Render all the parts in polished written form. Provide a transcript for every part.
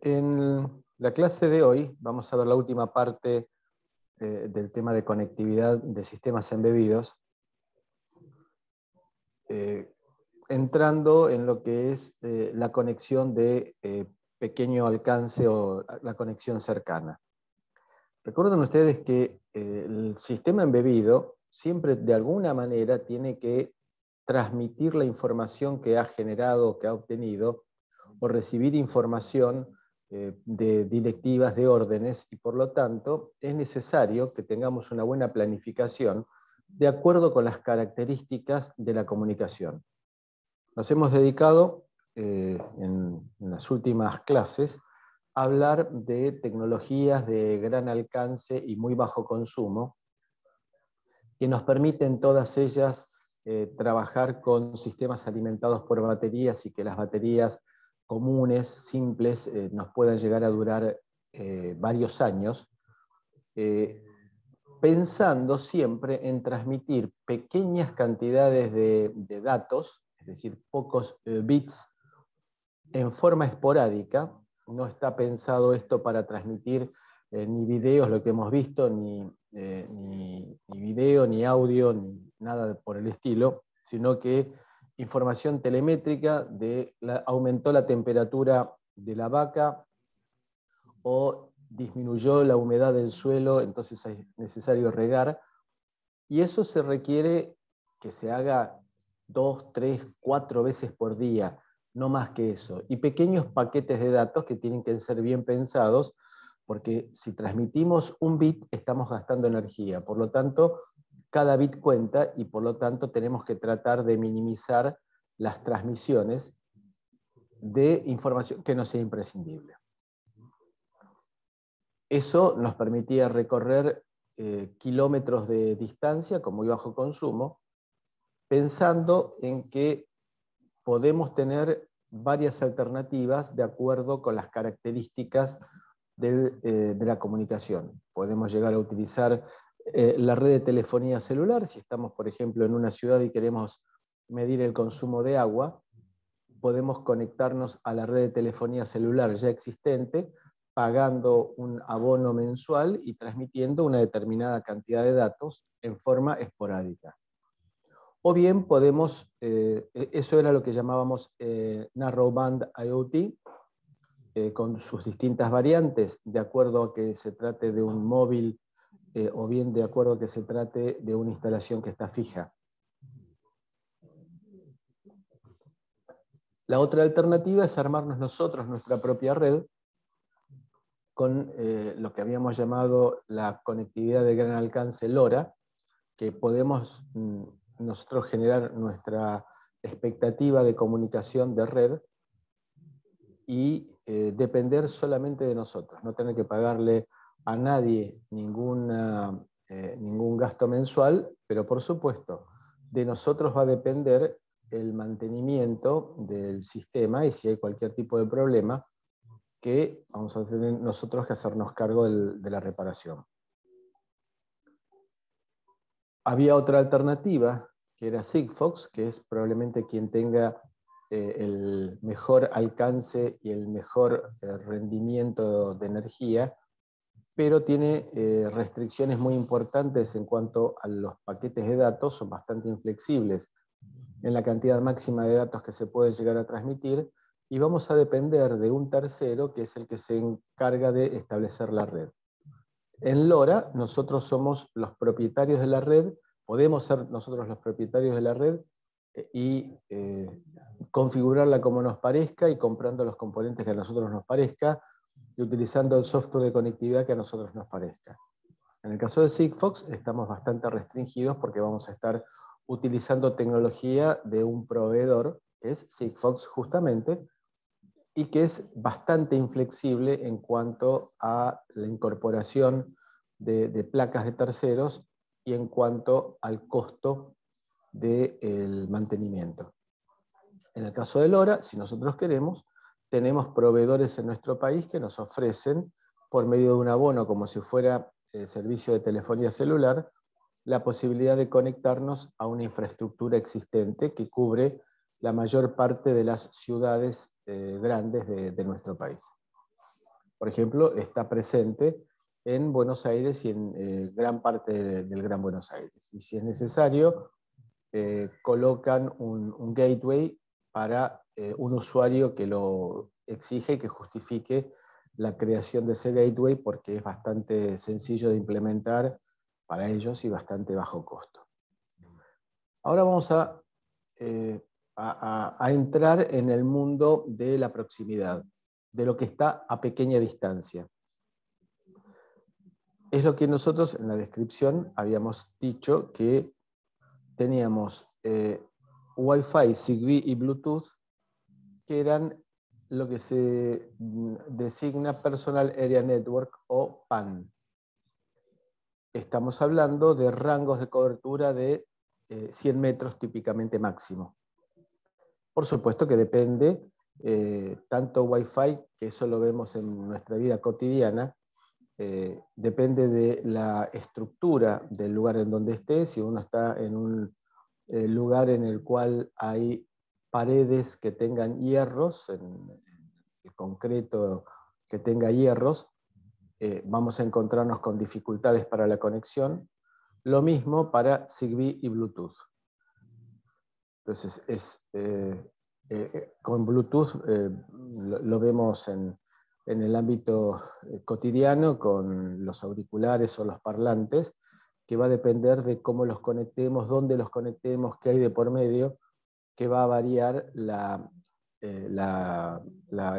En la clase de hoy vamos a ver la última parte del tema de conectividad de sistemas embebidos, entrando en lo que es la conexión de pequeño alcance o la conexión cercana. Recuerden ustedes que el sistema embebido siempre de alguna manera tiene que transmitir la información que ha generado, que ha obtenido, o recibir información de directivas, de órdenes, y por lo tanto es necesario que tengamos una buena planificación de acuerdo con las características de la comunicación. Nos hemos dedicado en las últimas clases a hablar de tecnologías de gran alcance y muy bajo consumo, que nos permiten todas ellas trabajar con sistemas alimentados por baterías y que las baterías comunes, simples, nos puedan llegar a durar varios años, pensando siempre en transmitir pequeñas cantidades de datos, es decir, pocos bits, en forma esporádica. No está pensado esto para transmitir ni videos, lo que hemos visto, ni video, ni audio, ni nada por el estilo, sino que información telemétrica de aumentó la temperatura de la vaca o disminuyó la humedad del suelo, entonces es necesario regar, y eso se requiere que se haga 2, 3, 4 veces por día, no más que eso, y pequeños paquetes de datos que tienen que ser bien pensados, porque si transmitimos un bit estamos gastando energía, por lo tanto cada bit cuenta y por lo tanto tenemos que tratar de minimizar las transmisiones de información que no sea imprescindible. Eso nos permitía recorrer kilómetros de distancia con muy bajo consumo, pensando en que podemos tener varias alternativas de acuerdo con las características de la comunicación. Podemos llegar a utilizar la red de telefonía celular, si estamos, por ejemplo, en una ciudad y queremos medir el consumo de agua, podemos conectarnos a la red de telefonía celular ya existente, pagando un abono mensual y transmitiendo una determinada cantidad de datos en forma esporádica. O bien podemos, eso era lo que llamáband Narrowband IoT, con sus distintas variantes, de acuerdo a que se trate de un móvil o bien de acuerdo a que se trate de una instalación que está fija. La otra alternativa es armarnos nosotros nuestra propia red con lo que habíamos llamado la conectividad de gran alcance LoRa, que podemos nosotros generar nuestra expectativa de comunicación de red y depender solamente de nosotros, no tener que pagarle a nadie ningún gasto mensual, pero por supuesto, de nosotros va a depender el mantenimiento del sistema y si hay cualquier tipo de problema, que vamos a tener nosotros que hacernos cargo de la reparación. Había otra alternativa, que era Sigfox, que es probablemente quien tenga el mejor alcance y el mejor rendimiento de energía, pero tiene restricciones muy importantes en cuanto a los paquetes de datos, son bastante inflexibles en la cantidad máxima de datos que se puede llegar a transmitir, y vamos a depender de un tercero que es el que se encarga de establecer la red. En LoRa nosotros somos los propietarios de la red, podemos ser nosotros los propietarios de la red y configurarla como nos parezca y comprando los componentes que a nosotros nos parezca y utilizando el software de conectividad que a nosotros nos parezca. En el caso de Sigfox estamos bastante restringidos porque vamos a estar utilizando tecnología de un proveedor, que es Sigfox justamente, y que es bastante inflexible en cuanto a la incorporación de placas de terceros y en cuanto al costo del mantenimiento. En el caso de LoRa, si nosotros queremos, tenemos proveedores en nuestro país que nos ofrecen, por medio de un abono, como si fuera servicio de telefonía celular, la posibilidad de conectarnos a una infraestructura existente que cubre la mayor parte de las ciudades grandes de nuestro país. Por ejemplo, está presente en Buenos Aires y en gran parte del Gran Buenos Aires. Y si es necesario, colocan un gateway para un usuario que lo exige y que justifique la creación de ese gateway, porque es bastante sencillo de implementar para ellos y bastante bajo costo. Ahora vamos a entrar en el mundo de la proximidad, de lo que está a pequeña distancia. Es lo que nosotros en la descripción habíamos dicho, que teníamos Wi-Fi, Zigbee y Bluetooth, que eran lo que se designa Personal Area Network o PAN. Estamos hablando de rangos de cobertura de 100 metros típicamente máximo. Por supuesto que depende, tanto Wi-Fi, que eso lo vemos en nuestra vida cotidiana, depende de la estructura del lugar en donde esté. Si uno está en un lugar en el cual hay paredes que tengan hierros, en el concreto que tenga hierros, vamos a encontrarnos con dificultades para la conexión. Lo mismo para Zigbee y Bluetooth. Entonces, con Bluetooth lo vemos en el ámbito cotidiano con los auriculares o los parlantes, que va a depender de cómo los conectemos, dónde los conectemos, qué hay de por medio, que va a variar la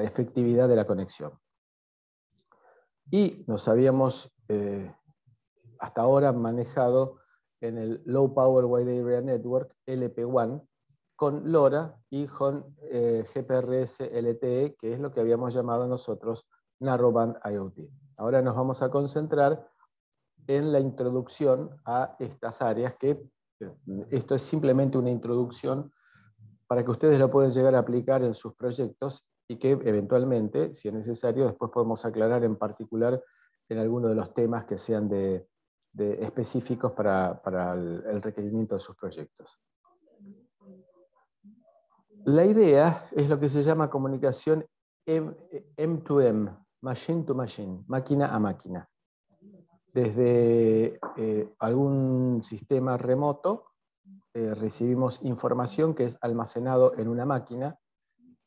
efectividad de la conexión. Y nos habíamos hasta ahora manejado en el Low Power Wide Area Network, LP WAN, con LoRa y con GPRS LTE, que es lo que habíamos llamado nosotros Narrowband IoT. Ahora nos vamos a concentrar en la introducción a estas áreas, que esto es simplemente una introducción para que ustedes lo puedan llegar a aplicar en sus proyectos y que eventualmente, si es necesario, después podemos aclarar en particular en alguno de los temas que sean específicos para el requerimiento de sus proyectos. La idea es lo que se llama comunicación M2M, machine to machine, máquina a máquina. Desde algún sistema remoto recibimos información que es almacenado en una máquina,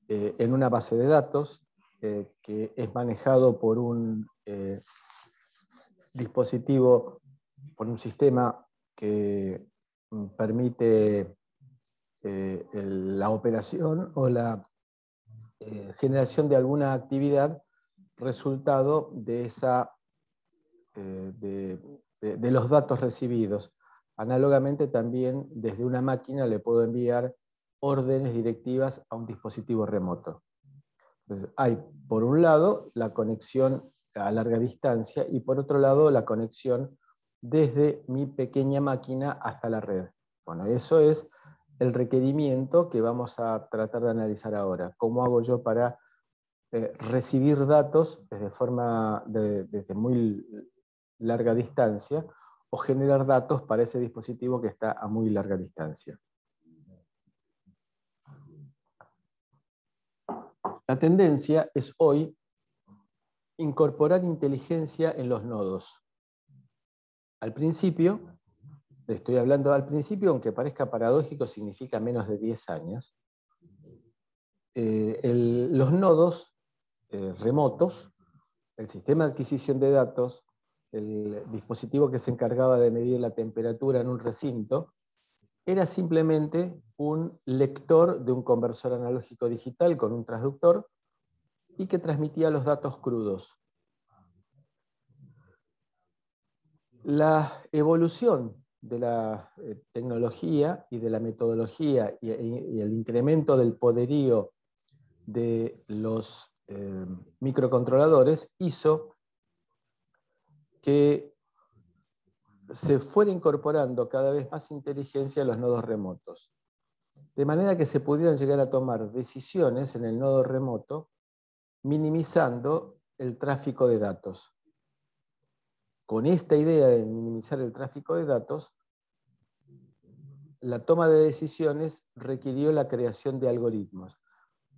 en una base de datos, que es manejado por un dispositivo, por un sistema que permite la operación o la generación de alguna actividad resultado de, de los datos recibidos. Análogamente también desde una máquina le puedo enviar órdenes directivas a un dispositivo remoto. Entonces hay por un lado la conexión a larga distancia y por otro lado la conexión desde mi pequeña máquina hasta la red. Bueno, eso es el requerimiento que vamos a tratar de analizar ahora. ¿Cómo hago yo para recibir datos desde muy larga distancia o generar datos para ese dispositivo que está a muy larga distancia? La tendencia es hoy incorporar inteligencia en los nodos. Al principio, estoy hablando al principio, aunque parezca paradójico, significa menos de 10 años, los nodos remotos, el sistema de adquisición de datos, el dispositivo que se encargaba de medir la temperatura en un recinto, era simplemente un lector de un conversor analógico digital con un transductor y que transmitía los datos crudos. La evolución de la tecnología y de la metodología y el incremento del poderío de los microcontroladores hizo que se fuera incorporando cada vez más inteligencia a los nodos remotos, de manera que se pudieran llegar a tomar decisiones en el nodo remoto minimizando el tráfico de datos. Con esta idea de minimizar el tráfico de datos, la toma de decisiones requirió la creación de algoritmos.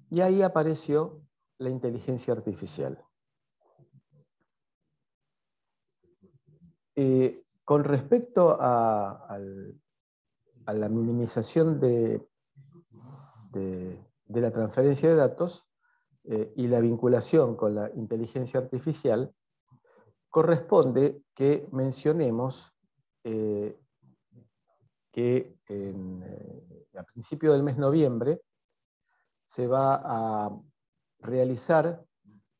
Y ahí apareció la inteligencia artificial. Con respecto a la minimización de la transferencia de datos y la vinculación con la inteligencia artificial, corresponde que mencionemos que a principios del mes de noviembre se va a realizar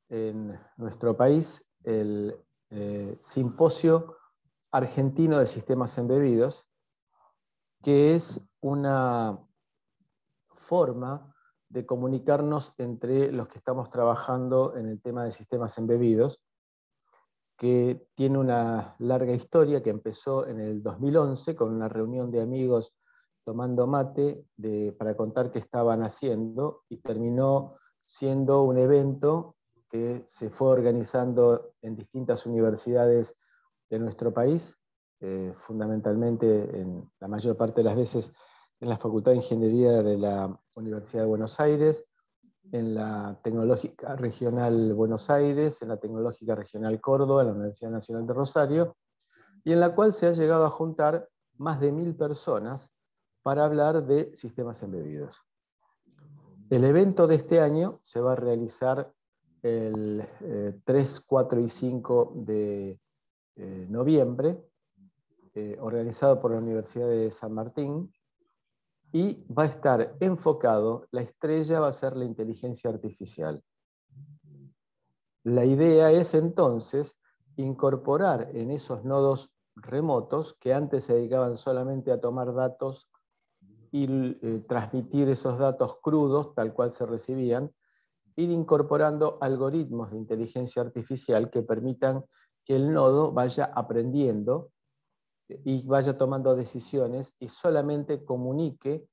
en nuestro país el Simposio Argentino de Sistemas Embebidos, que es una forma de comunicarnos entre los que estamos trabajando en el tema de sistemas embebidos, que tiene una larga historia que empezó en el 2011 con una reunión de amigos tomando mate para contar qué estaban haciendo, y terminó siendo un evento que se fue organizando en distintas universidades de nuestro país, fundamentalmente en la mayor parte de las veces en la Facultad de Ingeniería de la Universidad de Buenos Aires, en la Tecnológica Regional Buenos Aires, en la Tecnológica Regional Córdoba, en la Universidad Nacional de Rosario, y en la cual se ha llegado a juntar más de 1000 personas para hablar de sistemas embebidos. El evento de este año se va a realizar el 3, 4 y 5 de noviembre, organizado por la Universidad de San Martín, y va a estar enfocado, la estrella va a ser la inteligencia artificial. La idea es entonces incorporar en esos nodos remotos, que antes se dedicaban solamente a tomar datos y transmitir esos datos crudos tal cual se recibían, ir incorporando algoritmos de inteligencia artificial que permitan que el nodo vaya aprendiendo y vaya tomando decisiones y solamente comunique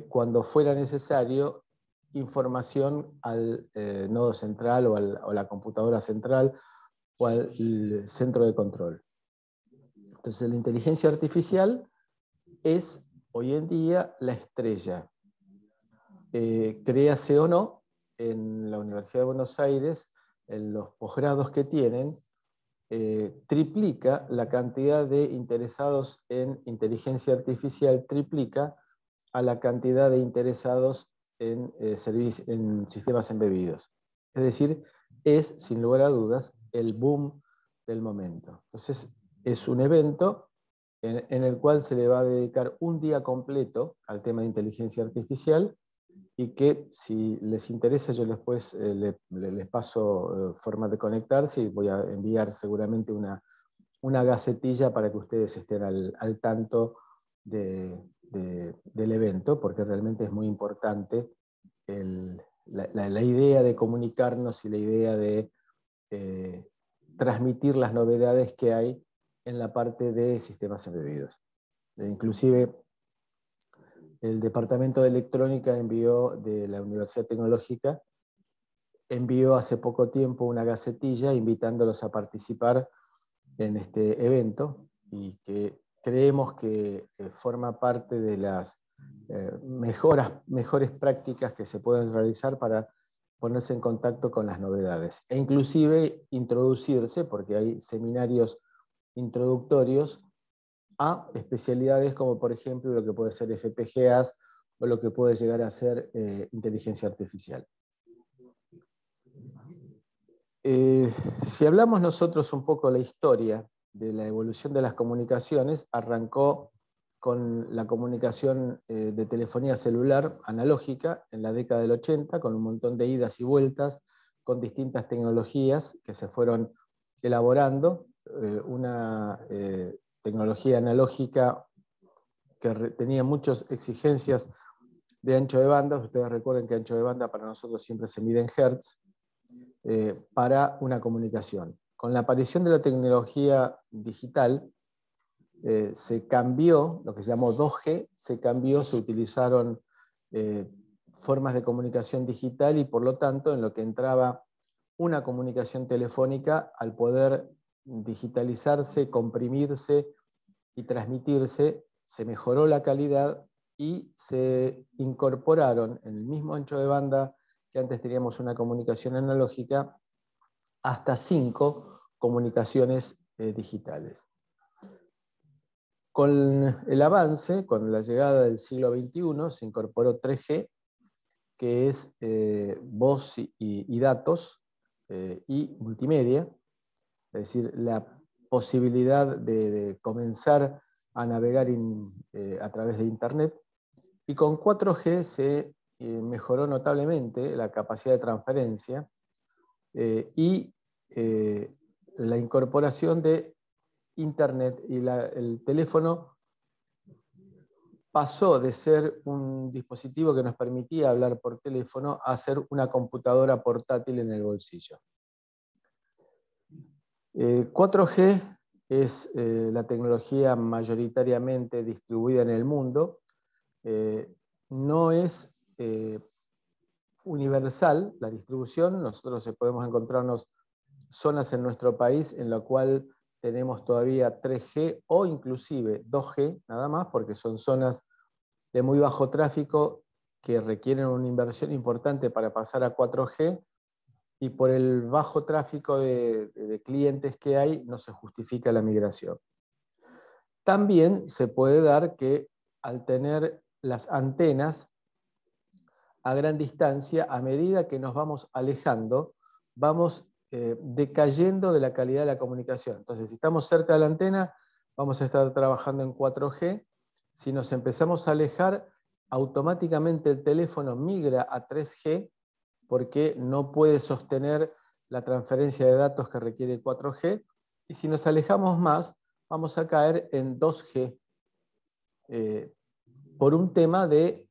cuando fuera necesario información al nodo central o a la computadora central o al centro de control. Entonces la inteligencia artificial es hoy en día la estrella. Créase o no, en la Universidad de Buenos Aires, en los posgrados que tienen, triplica la cantidad de interesados en inteligencia artificial, triplica a la cantidad de interesados en sistemas embebidos. Es decir, es, sin lugar a dudas, el boom del momento. Entonces, es un evento en el cual se le va a dedicar un día completo al tema de inteligencia artificial, y que si les interesa yo después les paso formas de conectarse, y voy a enviar seguramente una gacetilla para que ustedes estén al tanto del evento, porque realmente es muy importante la idea de comunicarnos y la idea de transmitir las novedades que hay en la parte de sistemas embebidos. Inclusive el Departamento de Electrónica de la Universidad Tecnológica envió hace poco tiempo una gacetilla invitándolos a participar en este evento, y que creemos que forma parte de las mejores prácticas que se pueden realizar para ponerse en contacto con las novedades, e inclusive introducirse, porque hay seminarios introductorios a especialidades como por ejemplo lo que puede ser FPGAs o lo que puede llegar a ser inteligencia artificial. Si hablamos nosotros un poco de la historia de la evolución de las comunicaciones, arrancó con la comunicación de telefonía celular analógica en la década del 80, con un montón de idas y vueltas, con distintas tecnologías que se fueron elaborando, una tecnología analógica que tenía muchas exigencias de ancho de banda. Ustedes recuerden que ancho de banda para nosotros siempre se mide en hertz, para una comunicación. Con la aparición de la tecnología digital, se cambió, lo que se llamó 2G, se utilizaron formas de comunicación digital, y por lo tanto en lo que entraba una comunicación telefónica, al poder digitalizarse, comprimirse y transmitirse, se mejoró la calidad y se incorporaron en el mismo ancho de banda que antes teníamos una comunicación analógica, hasta 5 comunicaciones digitales. Con el avance, con la llegada del siglo XXI, se incorporó 3G, que es voz y datos y multimedia, es decir, la posibilidad de comenzar a navegar a través de Internet. Y con 4G se mejoró notablemente la capacidad de transferencia y la incorporación de Internet, y el teléfono pasó de ser un dispositivo que nos permitía hablar por teléfono a ser una computadora portátil en el bolsillo. 4G es la tecnología mayoritariamente distribuida en el mundo. No es universal la distribución. Nosotros podemos encontrarnos zonas en nuestro país en la cual tenemos todavía 3G o inclusive 2G, nada más, porque son zonas de muy bajo tráfico que requieren una inversión importante para pasar a 4G, y por el bajo tráfico de clientes que hay no se justifica la migración. También se puede dar que al tener las antenas a gran distancia, a medida que nos vamos alejando, vamos decayendo de la calidad de la comunicación. Entonces, si estamos cerca de la antena, vamos a estar trabajando en 4G. Si nos empezamos a alejar, automáticamente el teléfono migra a 3G, porque no puede sostener la transferencia de datos que requiere 4G. Y si nos alejamos más, vamos a caer en 2G, por un tema de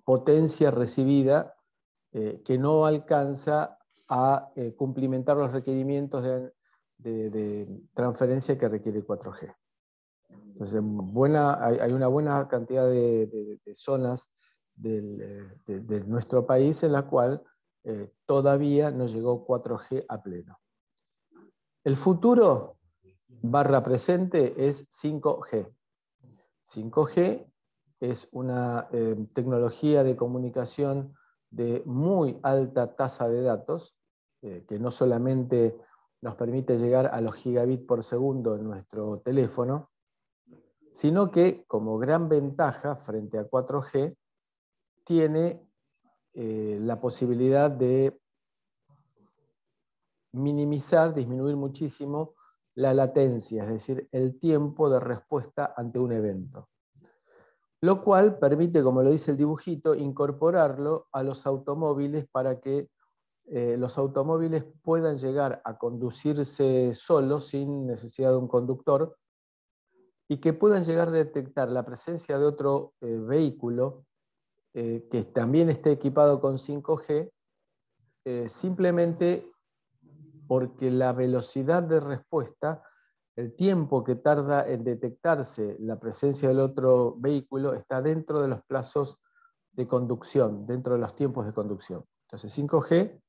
potencia recibida que no alcanza a cumplimentar los requerimientos de transferencia que requiere 4G. Entonces, hay una buena cantidad de zonas de nuestro país en la cual todavía no llegó 4G a pleno. El futuro / presente es 5G. 5G es una tecnología de comunicación de muy alta tasa de datos, que no solamente nos permite llegar a los gigabits por segundo en nuestro teléfono, sino que como gran ventaja frente a 4G, tiene la posibilidad de minimizar, disminuir muchísimo la latencia, es decir, el tiempo de respuesta ante un evento. Lo cual permite, como lo dice el dibujito, incorporarlo a los automóviles para que los automóviles puedan llegar a conducirse solos sin necesidad de un conductor, y que puedan llegar a detectar la presencia de otro vehículo que también esté equipado con 5G, simplemente porque la velocidad de respuesta, el tiempo que tarda en detectarse la presencia del otro vehículo, está dentro de los plazos de conducción, dentro de los tiempos de conducción. Entonces 5G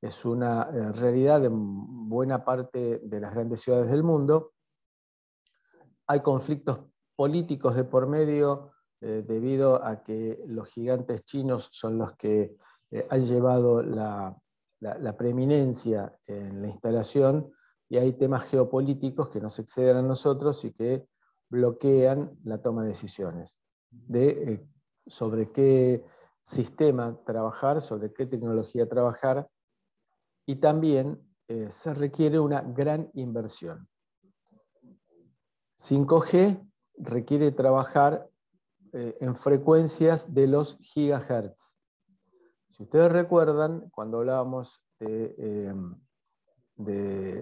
es una realidad en buena parte de las grandes ciudades del mundo. Hay conflictos políticos de por medio debido a que los gigantes chinos son los que han llevado la preeminencia en la instalación, y hay temas geopolíticos que nos exceden a nosotros y que bloquean la toma de decisiones sobre qué sistema trabajar, sobre qué tecnología trabajar, y también se requiere una gran inversión. 5G requiere trabajar en frecuencias de los gigahertz. Si ustedes recuerdan, cuando hablábamos de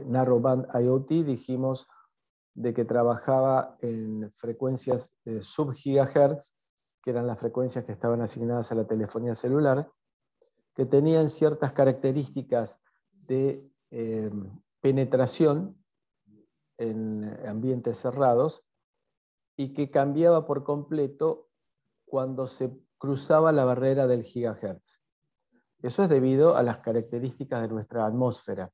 Narrowband IoT, dijimos de que trabajaba en frecuencias sub-gigahertz, que eran las frecuencias que estaban asignadas a la telefonía celular, que tenían ciertas características de penetración en ambientes cerrados, y que cambiaba por completo cuando se cruzaba la barrera del gigahertz. Eso es debido a las características de nuestra atmósfera.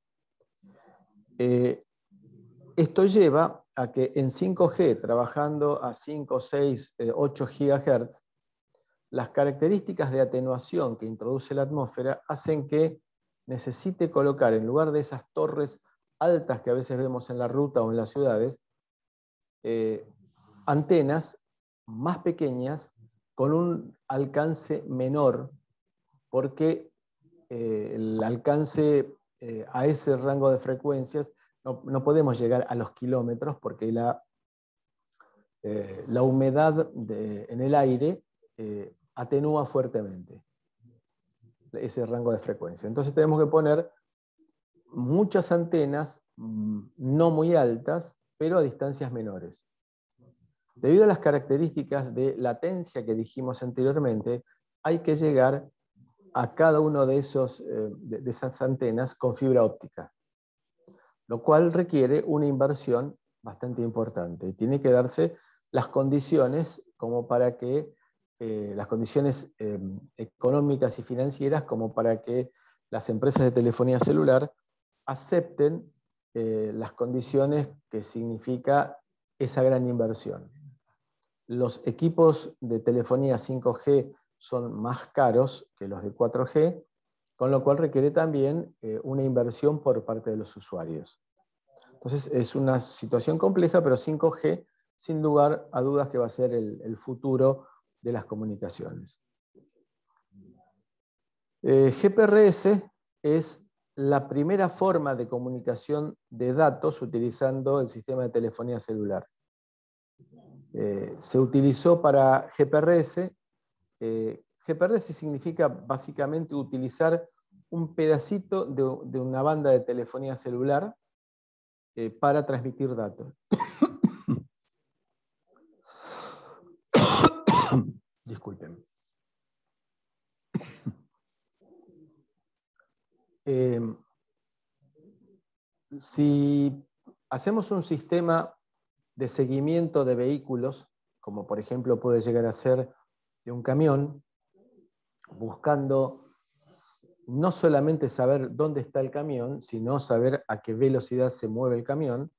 Esto lleva a que en 5G, trabajando a 5, 6, 8 GHz, las características de atenuación que introduce la atmósfera hacen que necesite colocar, en lugar de esas torres altas que a veces vemos en la ruta o en las ciudades, antenas más pequeñas con un alcance menor, porque el alcance a ese rango de frecuencias no podemos llegar a los kilómetros, porque la humedad en el aire atenúa fuertemente ese rango de frecuencia. Entonces tenemos que poner muchas antenas no muy altas, pero a distancias menores. Debido a las características de latencia que dijimos anteriormente, hay que llegar a cada uno de esas antenas con fibra óptica, lo cual requiere una inversión bastante importante. Tiene que darse las condiciones como para que las condiciones económicas y financieras como para que las empresas de telefonía celular acepten las condiciones que significa esa gran inversión. Los equipos de telefonía 5G son más caros que los de 4G, con lo cual requiere también una inversión por parte de los usuarios. Entonces es una situación compleja, pero 5G, sin lugar a dudas, que va a ser el futuro de las comunicaciones. GPRS es la primera forma de comunicación de datos utilizando el sistema de telefonía celular. Se utilizó para GPRS. GPRS significa básicamente utilizar un pedacito de una banda de telefonía celular para transmitir datos. Disculpen. Si hacemos un sistema de seguimiento de vehículos, como por ejemplo puede llegar a ser de un camión, buscando no solamente saber dónde está el camión, sino saber a qué velocidad se mueve el camión.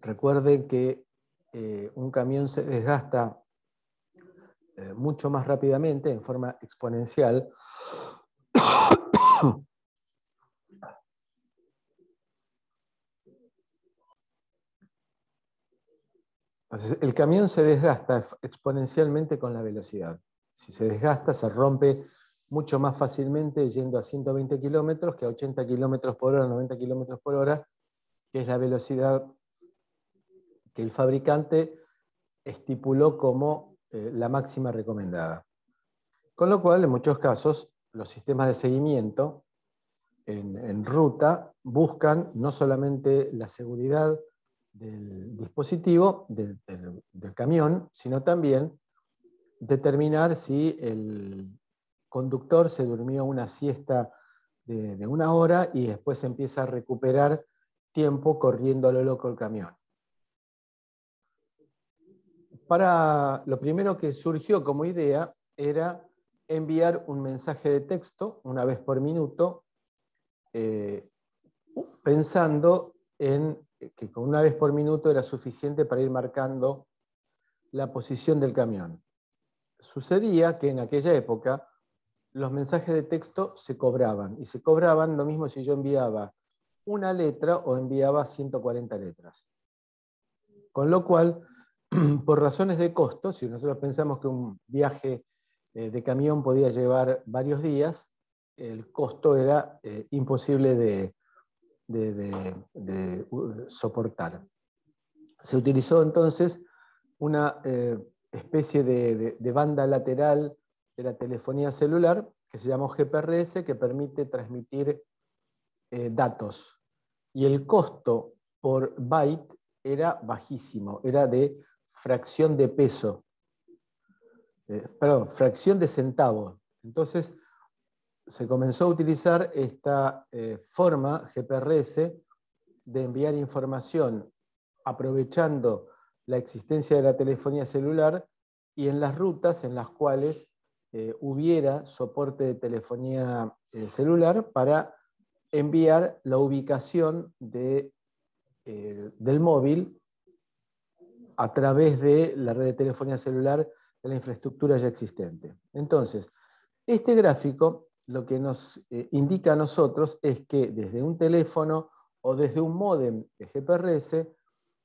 Recuerden que un camión se desgasta mucho más rápidamente, en forma exponencial. Entonces, el camión se desgasta exponencialmente con la velocidad. Si se desgasta, se rompe mucho más fácilmente yendo a 120 kilómetros que a 80 kilómetros por hora, 90 kilómetros por hora, que es la velocidad que el fabricante estipuló como la máxima recomendada. Con lo cual, en muchos casos, los sistemas de seguimiento en ruta buscan no solamente la seguridad del dispositivo, del camión, sino también determinar si el conductor se durmió una siesta de 1 hora y después empieza a recuperar tiempo corriendo a lo loco el camión. Lo primero que surgió como idea era enviar un mensaje de texto 1 vez por minuto, pensando en que con 1 vez por minuto era suficiente para ir marcando la posición del camión. Sucedía que en aquella época los mensajes de texto se cobraban, y se cobraban lo mismo si yo enviaba 1 letra o enviaba 140 letras. Con lo cual, por razones de costo, si nosotros pensamos que un viaje de camión podía llevar varios días, el costo era imposible de soportar. Se utilizó entonces una especie de banda lateral de la telefonía celular que se llamó GPRS, que permite transmitir datos. Y el costo por byte era bajísimo, era de fracción de peso, perdón, fracción de centavo. Entonces se comenzó a utilizar esta forma GPRS de enviar información aprovechando la existencia de la telefonía celular y en las rutas en las cuales hubiera soporte de telefonía celular para enviar la ubicación del móvil a través de la red de telefonía celular de la infraestructura ya existente. Entonces, este gráfico lo que nos indica a nosotros es que desde un teléfono o desde un módem de GPRS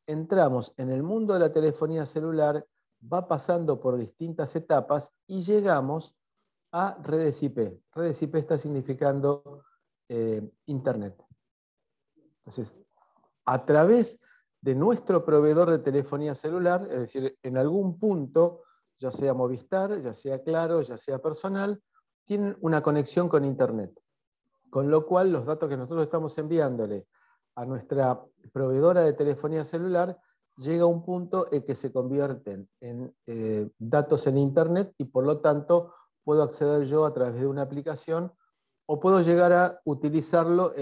entramos en el mundo de la telefonía celular, va pasando por distintas etapas y llegamos a redes IP. Redes IP está significando Internet. Entonces, a través de nuestro proveedor de telefonía celular, es decir, en algún punto, ya sea Movistar, ya sea Claro, ya sea Personal, tienen una conexión con Internet. Con lo cual, los datos que nosotros estamos enviándole a nuestra proveedora de telefonía celular llega a un punto en que se convierten en datos en Internet y por lo tanto puedo acceder yo a través de una aplicación o puedo llegar a utilizarlo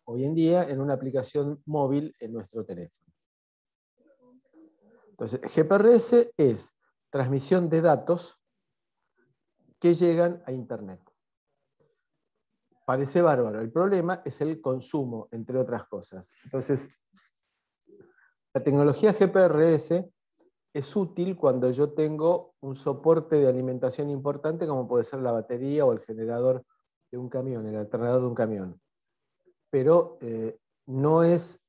hoy en día en una aplicación móvil en nuestro teléfono. Entonces, GPRS es transmisión de datos que llegan a Internet. Parece bárbaro. El problema es el consumo, entre otras cosas. Entonces, la tecnología GPRS es útil cuando yo tengo un soporte de alimentación importante, como puede ser la batería o el generador de un camión, el alternador de un camión. Pero no es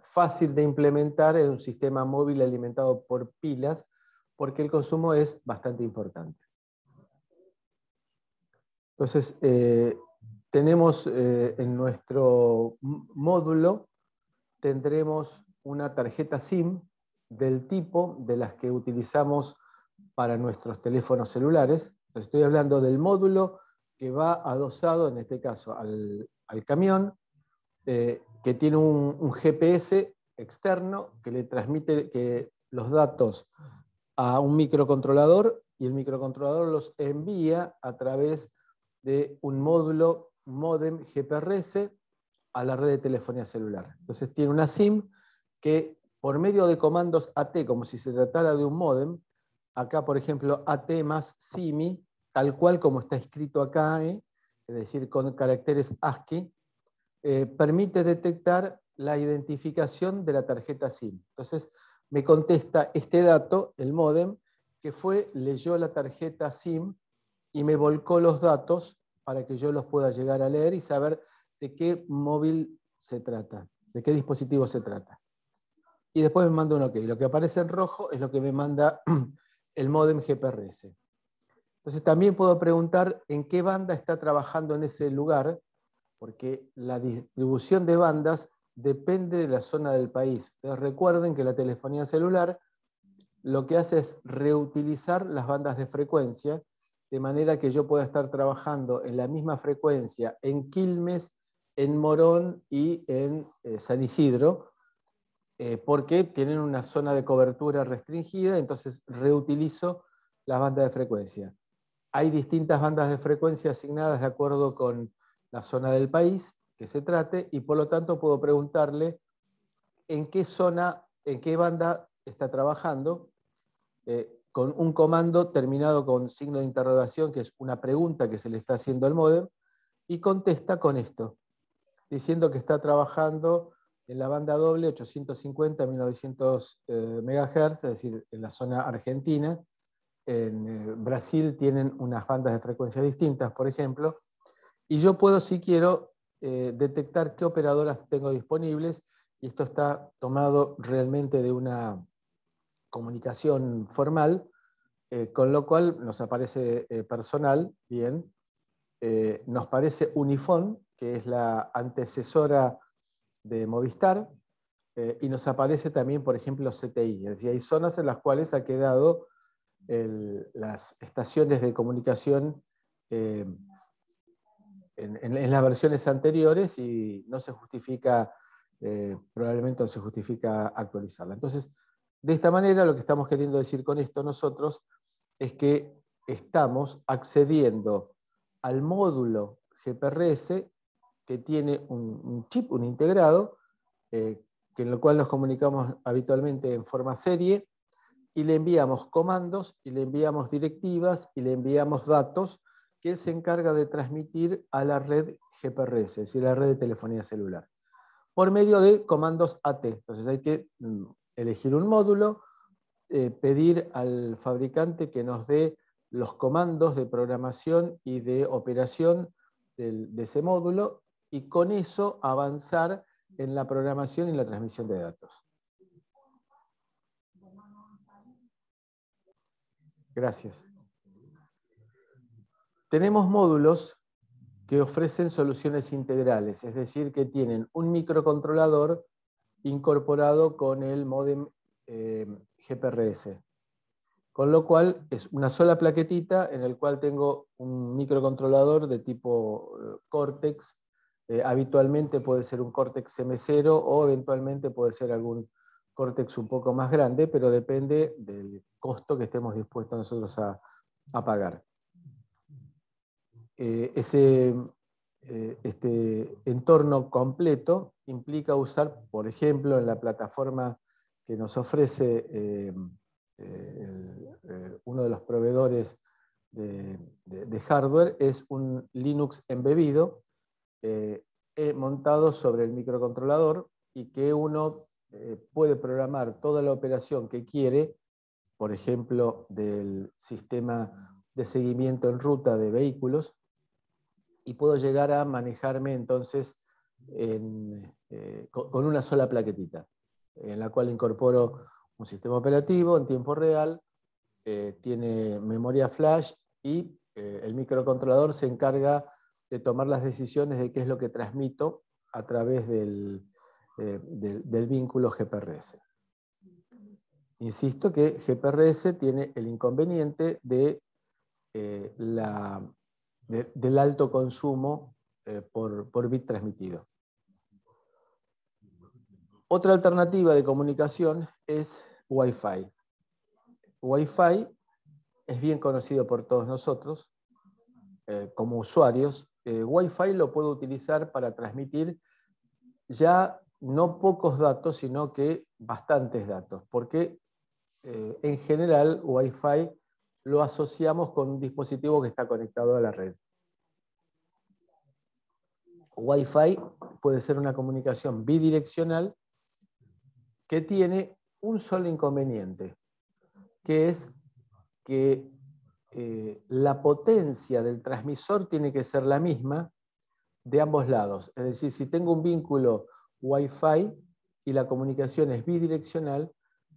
fácil de implementar en un sistema móvil alimentado por pilas, porque el consumo es bastante importante. Entonces, tenemos en nuestro módulo, tendremos una tarjeta SIM del tipo de las que utilizamos para nuestros teléfonos celulares. Entonces, estoy hablando del módulo que va adosado, en este caso, al camión, que tiene un GPS externo que le transmite los datos a un microcontrolador y el microcontrolador los envía a través de un módulo modem GPRS a la red de telefonía celular. Entonces tiene una SIM que por medio de comandos AT, como si se tratara de un modem, acá por ejemplo AT más SIMI, tal cual como está escrito acá, es decir, con caracteres ASCII, permite detectar la identificación de la tarjeta SIM. Entonces me contesta este dato, el módem, que leyó la tarjeta SIM y me volcó los datos para que yo los pueda llegar a leer y saber de qué móvil se trata, de qué dispositivo se trata. Y después me manda un OK. Lo que aparece en rojo es lo que me manda el módem GPRS. Entonces también puedo preguntar en qué banda está trabajando en ese lugar, porque la distribución de bandas depende de la zona del país. Ustedes recuerden que la telefonía celular lo que hace es reutilizar las bandas de frecuencia, de manera que yo pueda estar trabajando en la misma frecuencia en Quilmes, en Morón y en San Isidro, porque tienen una zona de cobertura restringida, entonces reutilizo las bandas de frecuencia. Hay distintas bandas de frecuencia asignadas de acuerdo con la zona del país que se trate, y por lo tanto puedo preguntarle en qué zona, en qué banda está trabajando, con un comando terminado con signo de interrogación, que es una pregunta que se le está haciendo al módem, y contesta con esto, diciendo que está trabajando en la banda doble 850-1900 MHz, es decir, en la zona argentina. En Brasil tienen unas bandas de frecuencia distintas, por ejemplo, y yo puedo, si quiero, detectar qué operadoras tengo disponibles, y esto está tomado realmente de una comunicación formal, con lo cual nos aparece Personal, bien, nos parece Unifón, que es la antecesora de Movistar, y nos aparece también, por ejemplo, CTI, es decir, hay zonas en las cuales ha quedado las estaciones de comunicación en las versiones anteriores y no se justifica, probablemente no se justifica actualizarla. Entonces, de esta manera, lo que estamos queriendo decir con esto nosotros es que estamos accediendo al módulo GPRS que tiene un chip, un integrado, que en lo cual nos comunicamos habitualmente en forma serie, y le enviamos comandos, y le enviamos directivas, y le enviamos datos que él se encarga de transmitir a la red GPRS, es decir, a la red de telefonía celular, por medio de comandos AT. Entonces hay que elegir un módulo, pedir al fabricante que nos dé los comandos de programación y de operación de ese módulo, y con eso avanzar en la programación y la transmisión de datos. Gracias. Tenemos módulos que ofrecen soluciones integrales, es decir, que tienen un microcontrolador incorporado con el módem GPRS. Con lo cual es una sola plaquetita en el cual tengo un microcontrolador de tipo Cortex. Habitualmente puede ser un Cortex M0 o eventualmente puede ser algún Cortex un poco más grande, pero depende del costo que estemos dispuestos nosotros a pagar. Este entorno completo implica usar, por ejemplo, en la plataforma que nos ofrece uno de los proveedores de hardware, es un Linux embebido montado sobre el microcontrolador, y que uno puede programar toda la operación que quiere, por ejemplo, del sistema de seguimiento en ruta de vehículos, y puedo llegar a manejarme entonces con una sola plaquetita, en la cual incorporo un sistema operativo en tiempo real, tiene memoria flash, y el microcontrolador se encarga de tomar las decisiones de qué es lo que transmito a través del vínculo GPRS. Insisto que GPRS tiene el inconveniente del alto consumo por bit transmitido. Otra alternativa de comunicación es Wi-Fi. Wi-Fi es bien conocido por todos nosotros como usuarios. Wi-Fi lo puedo utilizar para transmitir ya no pocos datos, sino que bastantes datos, porque en general Wi-Fi lo asociamos con un dispositivo que está conectado a la red. Wi-Fi puede ser una comunicación bidireccional que tiene un solo inconveniente, que es que la potencia del transmisor tiene que ser la misma de ambos lados. Es decir, si tengo un vínculo Wi-Fi y la comunicación es bidireccional,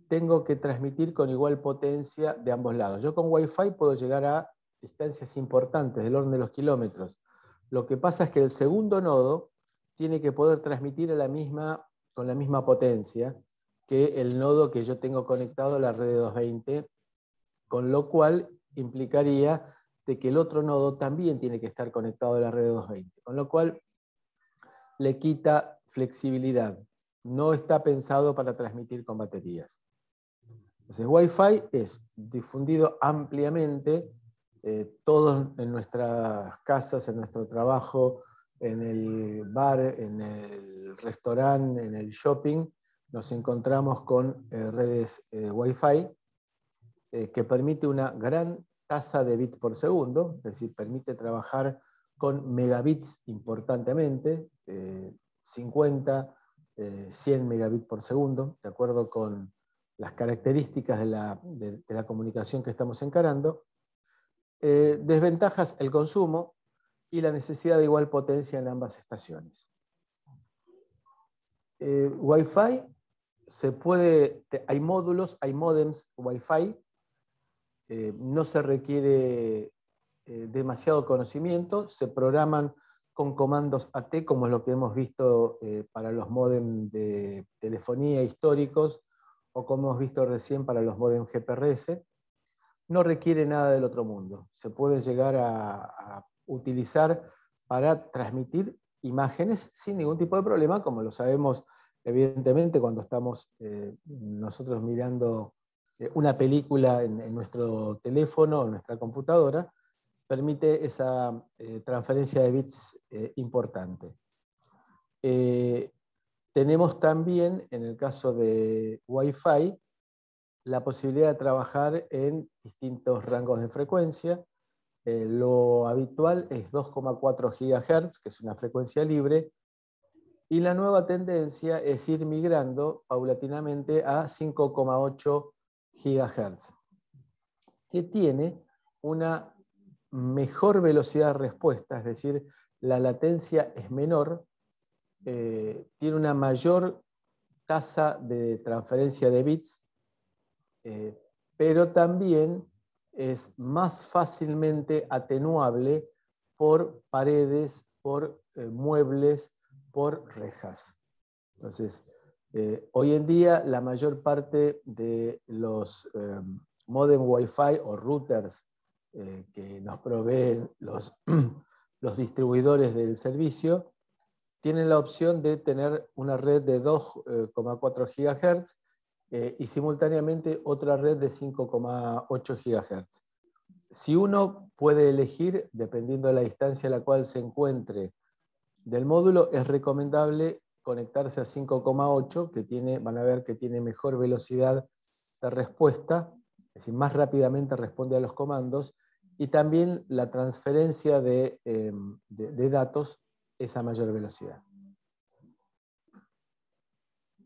tengo que transmitir con igual potencia de ambos lados. Yo con Wi-Fi puedo llegar a distancias importantes, del orden de los kilómetros. Lo que pasa es que el segundo nodo tiene que poder transmitir con la misma potencia que el nodo que yo tengo conectado a la red de 220, con lo cual implicaría de que el otro nodo también tiene que estar conectado a la red de 220, con lo cual le quita flexibilidad. No está pensado para transmitir con baterías. Entonces, Wi-Fi es difundido ampliamente, todos en nuestras casas, en nuestro trabajo, en el bar, en el restaurante, en el shopping, nos encontramos con redes Wi-Fi que permite una gran tasa de bits por segundo, es decir, permite trabajar con megabits importantemente, 50, 100 megabits por segundo, de acuerdo con las características de la comunicación que estamos encarando. Desventajas: el consumo y la necesidad de igual potencia en ambas estaciones. Wi-Fi hay módulos, hay módems Wi-Fi, no se requiere demasiado conocimiento, se programan con comandos AT, como es lo que hemos visto para los módems de telefonía históricos, o como hemos visto recién para los módems GPRS. No requiere nada del otro mundo. Se puede llegar a utilizar para transmitir imágenes sin ningún tipo de problema, como lo sabemos evidentemente cuando estamos nosotros mirando una película en nuestro teléfono o en nuestra computadora. Permite esa transferencia de bits importante. Tenemos también, en el caso de Wi-Fi, la posibilidad de trabajar en distintos rangos de frecuencia. Lo habitual es 2,4 GHz, que es una frecuencia libre, y la nueva tendencia es ir migrando paulatinamente a 5,8 GHz, que tiene una mejor velocidad de respuesta, es decir, la latencia es menor, tiene una mayor tasa de transferencia de bits, pero también es más fácilmente atenuable por paredes, por muebles, por rejas. Entonces, hoy en día la mayor parte de los modem Wi-Fi o routers que nos proveen los distribuidores del servicio tienen la opción de tener una red de 2,4 GHz y simultáneamente otra red de 5,8 GHz. Si uno puede elegir, dependiendo de la distancia a la cual se encuentre del módulo, es recomendable conectarse a 5,8, que van a ver que tiene mejor velocidad de respuesta, es decir, más rápidamente responde a los comandos, y también la transferencia de datos es a mayor velocidad.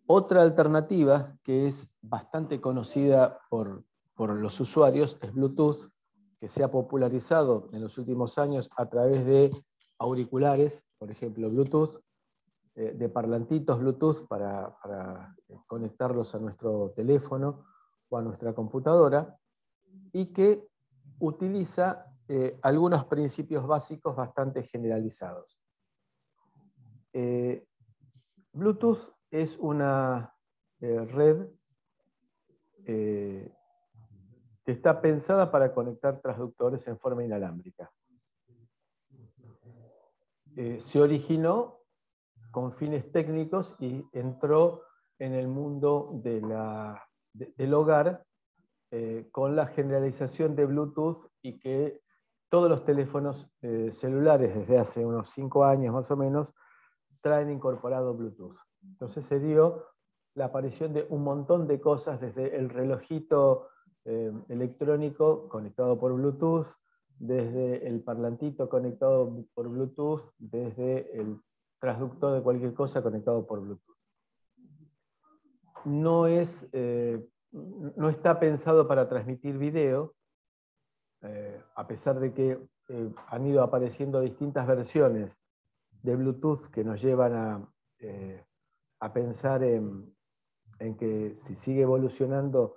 Otra alternativa que es bastante conocida por los usuarios es Bluetooth, que se ha popularizado en los últimos años a través de auriculares, por ejemplo Bluetooth, de parlantitos Bluetooth para conectarlos a nuestro teléfono o a nuestra computadora, y que utiliza algunos principios básicos bastante generalizados. Bluetooth es una red que está pensada para conectar transductores en forma inalámbrica. Se originó con fines técnicos y entró en el mundo del hogar con la generalización de Bluetooth, y que todos los teléfonos celulares desde hace unos 5 años más o menos traen incorporado Bluetooth. Entonces se dio la aparición de un montón de cosas, desde el relojito electrónico conectado por Bluetooth, desde el parlantito conectado por Bluetooth, desde el transductor de cualquier cosa conectado por Bluetooth. No está pensado para transmitir video, a pesar de que han ido apareciendo distintas versiones de Bluetooth que nos llevan a pensar en que si sigue evolucionando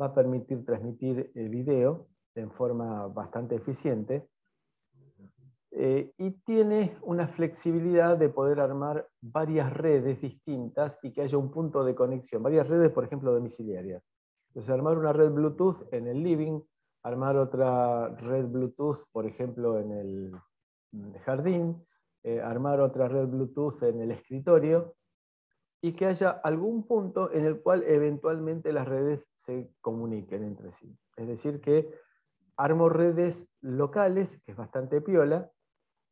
va a permitir transmitir video en forma bastante eficiente, y tiene una flexibilidad de poder armar varias redes distintas y que haya un punto de conexión, varias redes, por ejemplo, domiciliarias. Entonces, armar una red Bluetooth en el living, armar otra red Bluetooth, por ejemplo, en el jardín, armar otra red Bluetooth en el escritorio, y que haya algún punto en el cual eventualmente las redes se comuniquen entre sí. Es decir, que armo redes locales, que es bastante piola,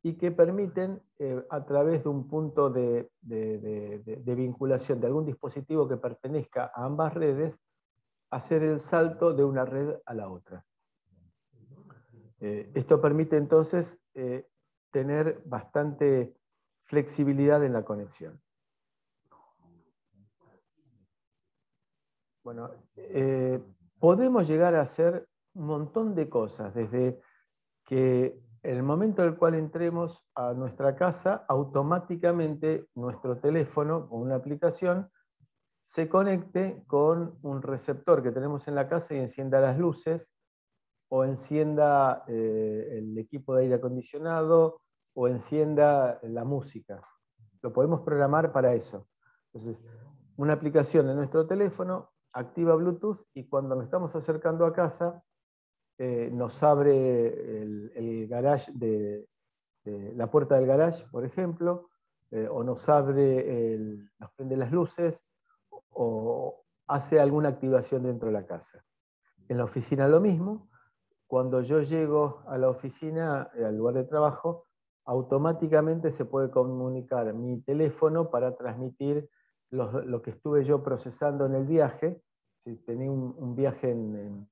y que permiten, a través de un punto de vinculación de algún dispositivo que pertenezca a ambas redes, hacer el salto de una red a la otra. Esto permite entonces tener bastante flexibilidad en la conexión. Bueno, podemos llegar a hacer un montón de cosas, desde que en el momento en el cual entremos a nuestra casa, automáticamente nuestro teléfono o una aplicación se conecte con un receptor que tenemos en la casa y encienda las luces, o encienda el equipo de aire acondicionado, o encienda la música. Lo podemos programar para eso. Entonces, una aplicación en nuestro teléfono activa Bluetooth, y cuando nos estamos acercando a casa, nos abre el garage la puerta del garage, por ejemplo, o nos prende las luces, o hace alguna activación dentro de la casa. En la oficina lo mismo. Cuando yo llego a la oficina, al lugar de trabajo, automáticamente se puede comunicar mi teléfono para transmitir lo que estuve yo procesando en el viaje. Si tenía un viaje en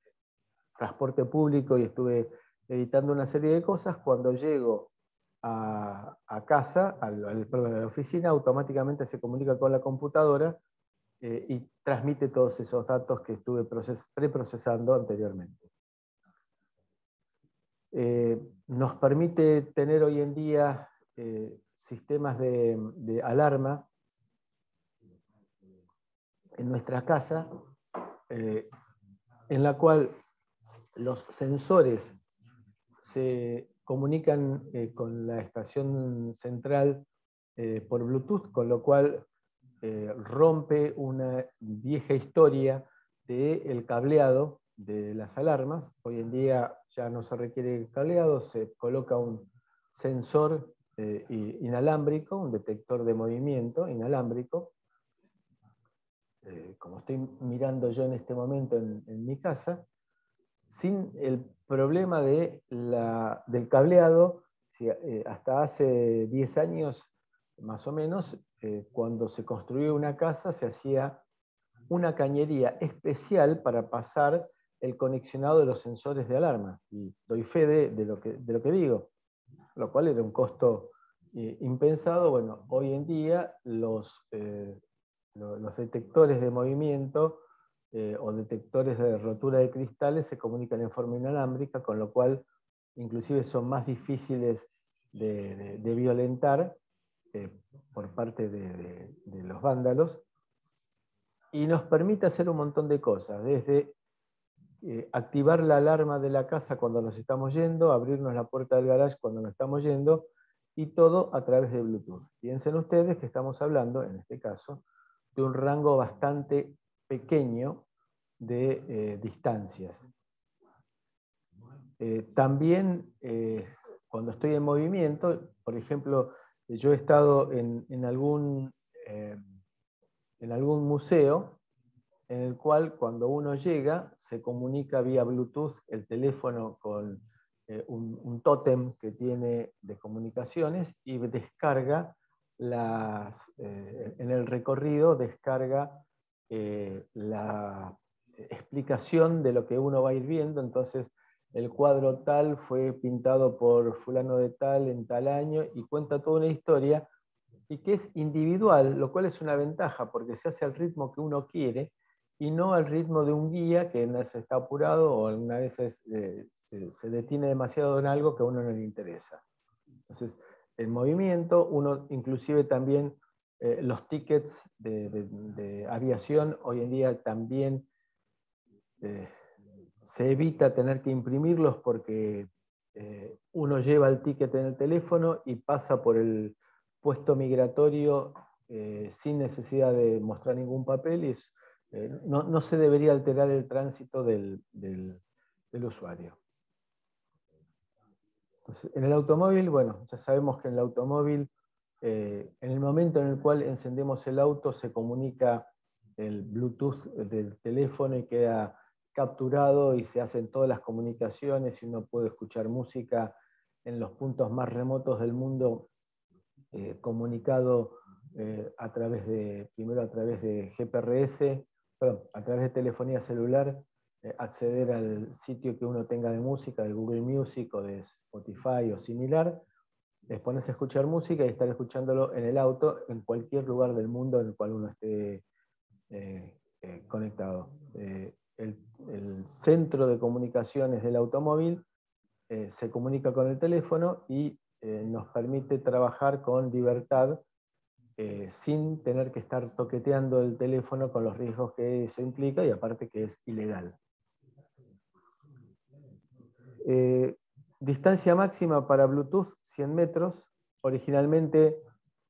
transporte público y estuve editando una serie de cosas, cuando llego a casa, perdón, a la oficina, automáticamente se comunica con la computadora y transmite todos esos datos que estuve preprocesando anteriormente. Nos permite tener hoy en día sistemas de alarma en nuestra casa, en la cual los sensores se comunican con la estación central por Bluetooth, con lo cual rompe una vieja historia del cableado de las alarmas. Hoy en día ya no se requiere cableado, se coloca un sensor inalámbrico, un detector de movimiento inalámbrico, como estoy mirando yo en este momento en mi casa, sin el problema del cableado. Hasta hace 10 años, más o menos, cuando se construía una casa, se hacía una cañería especial para pasar el conexionado de los sensores de alarma. Y doy fe de lo que digo, lo cual era un costo impensado. Bueno, hoy en día los detectores de movimiento o detectores de rotura de cristales se comunican en forma inalámbrica, con lo cual inclusive son más difíciles de violentar por parte de los vándalos, y nos permite hacer un montón de cosas, desde activar la alarma de la casa cuando nos estamos yendo, abrirnos la puerta del garage cuando nos estamos yendo, y todo a través de Bluetooth. Piensen ustedes que estamos hablando, en este caso, de un rango bastante pequeño de distancias. También cuando estoy en movimiento, por ejemplo, yo he estado en algún museo en el cual cuando uno llega se comunica vía Bluetooth el teléfono con un tótem que tiene de comunicaciones, y descarga en el recorrido descarga la explicación de lo que uno va a ir viendo. Entonces, el cuadro tal fue pintado por fulano de tal en tal año, y cuenta toda una historia, y que es individual, lo cual es una ventaja, porque se hace al ritmo que uno quiere, y no al ritmo de un guía que está apurado o alguna vez se detiene demasiado en algo que a uno no le interesa. Entonces, el movimiento, uno inclusive también los tickets de aviación, hoy en día también se evita tener que imprimirlos, porque uno lleva el ticket en el teléfono y pasa por el puesto migratorio sin necesidad de mostrar ningún papel, y no se debería alterar el tránsito del usuario. Entonces, en el automóvil, bueno, ya sabemos que en el automóvil, en el momento en el cual encendemos el auto, se comunica el Bluetooth del teléfono y queda capturado, y se hacen todas las comunicaciones, y uno puede escuchar música en los puntos más remotos del mundo, comunicado primero a través de GPRS, perdón, a través de telefonía celular, acceder al sitio que uno tenga de música, de Google Music o de Spotify o similar, ponerse a escuchar música y estar escuchándolo en el auto en cualquier lugar del mundo en el cual uno esté conectado. El centro de comunicaciones del automóvil se comunica con el teléfono y nos permite trabajar con libertad, sin tener que estar toqueteando el teléfono con los riesgos que eso implica, y aparte que es ilegal. Distancia máxima para Bluetooth, 100 metros. Originalmente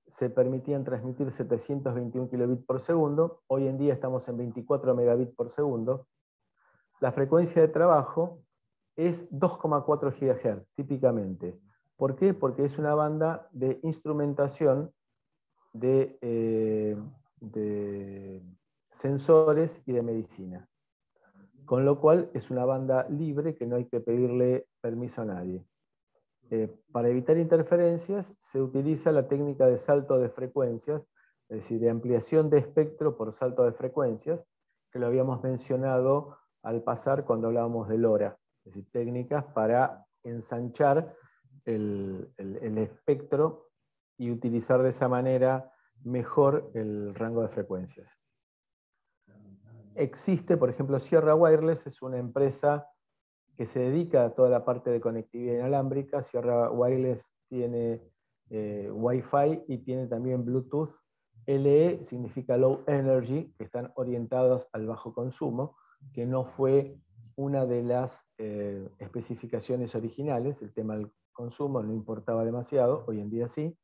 se permitían transmitir 721 kilobits por segundo. Hoy en día estamos en 24 megabits por segundo. La frecuencia de trabajo es 2,4 GHz, típicamente. ¿Por qué? Porque es una banda de instrumentación de sensores y de medicina. Con lo cual es una banda libre que no hay que pedirle permiso a nadie. Para evitar interferencias se utiliza la técnica de salto de frecuencias, es decir, de ampliación de espectro por salto de frecuencias, que lo habíamos mencionado al pasar cuando hablábamos de LoRa, es decir, técnicas para ensanchar el espectro y utilizar de esa manera mejor el rango de frecuencias. existe, por ejemplo, Sierra Wireless es una empresa que se dedica a toda la parte de conectividad inalámbrica. Sierra Wireless tiene Wi-Fi y tiene también Bluetooth. LE significa Low Energy, que están orientadas al bajo consumo, que no fue una de las especificaciones originales. El tema del consumo no importaba demasiado, hoy en día sí.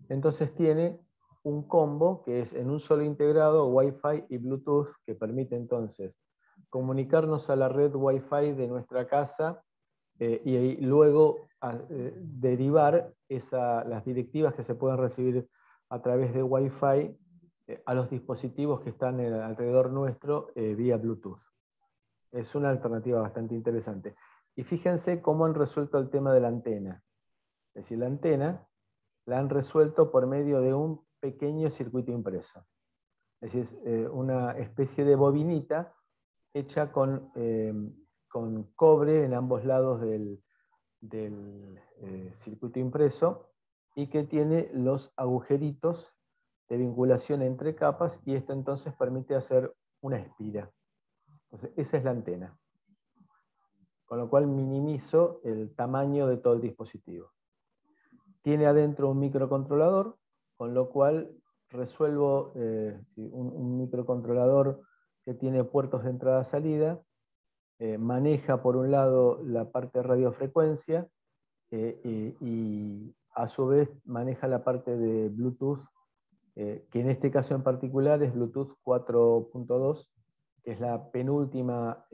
Entonces tiene un combo que es en un solo integrado Wi-Fi y Bluetooth, que permite entonces comunicarnos a la red Wi-Fi de nuestra casa y luego derivar las directivas que se pueden recibir a través de Wi-Fi a los dispositivos que están alrededor nuestro vía Bluetooth. Es una alternativa bastante interesante. Y fíjense cómo han resuelto el tema de la antena. Es decir, la antena la han resuelto por medio de un pequeño circuito impreso. Es decir, una especie de bobinita hecha con cobre en ambos lados del circuito impreso y que tiene los agujeritos de vinculación entre capas, y esto entonces permite hacer una espira. Entonces, esa es la antena. Con lo cual minimizo el tamaño de todo el dispositivo. Tiene adentro un microcontrolador, con lo cual resuelvo un microcontrolador que tiene puertos de entrada-salida, maneja por un lado la parte de radiofrecuencia y a su vez maneja la parte de Bluetooth, que en este caso en particular es Bluetooth 4.2, que es la penúltima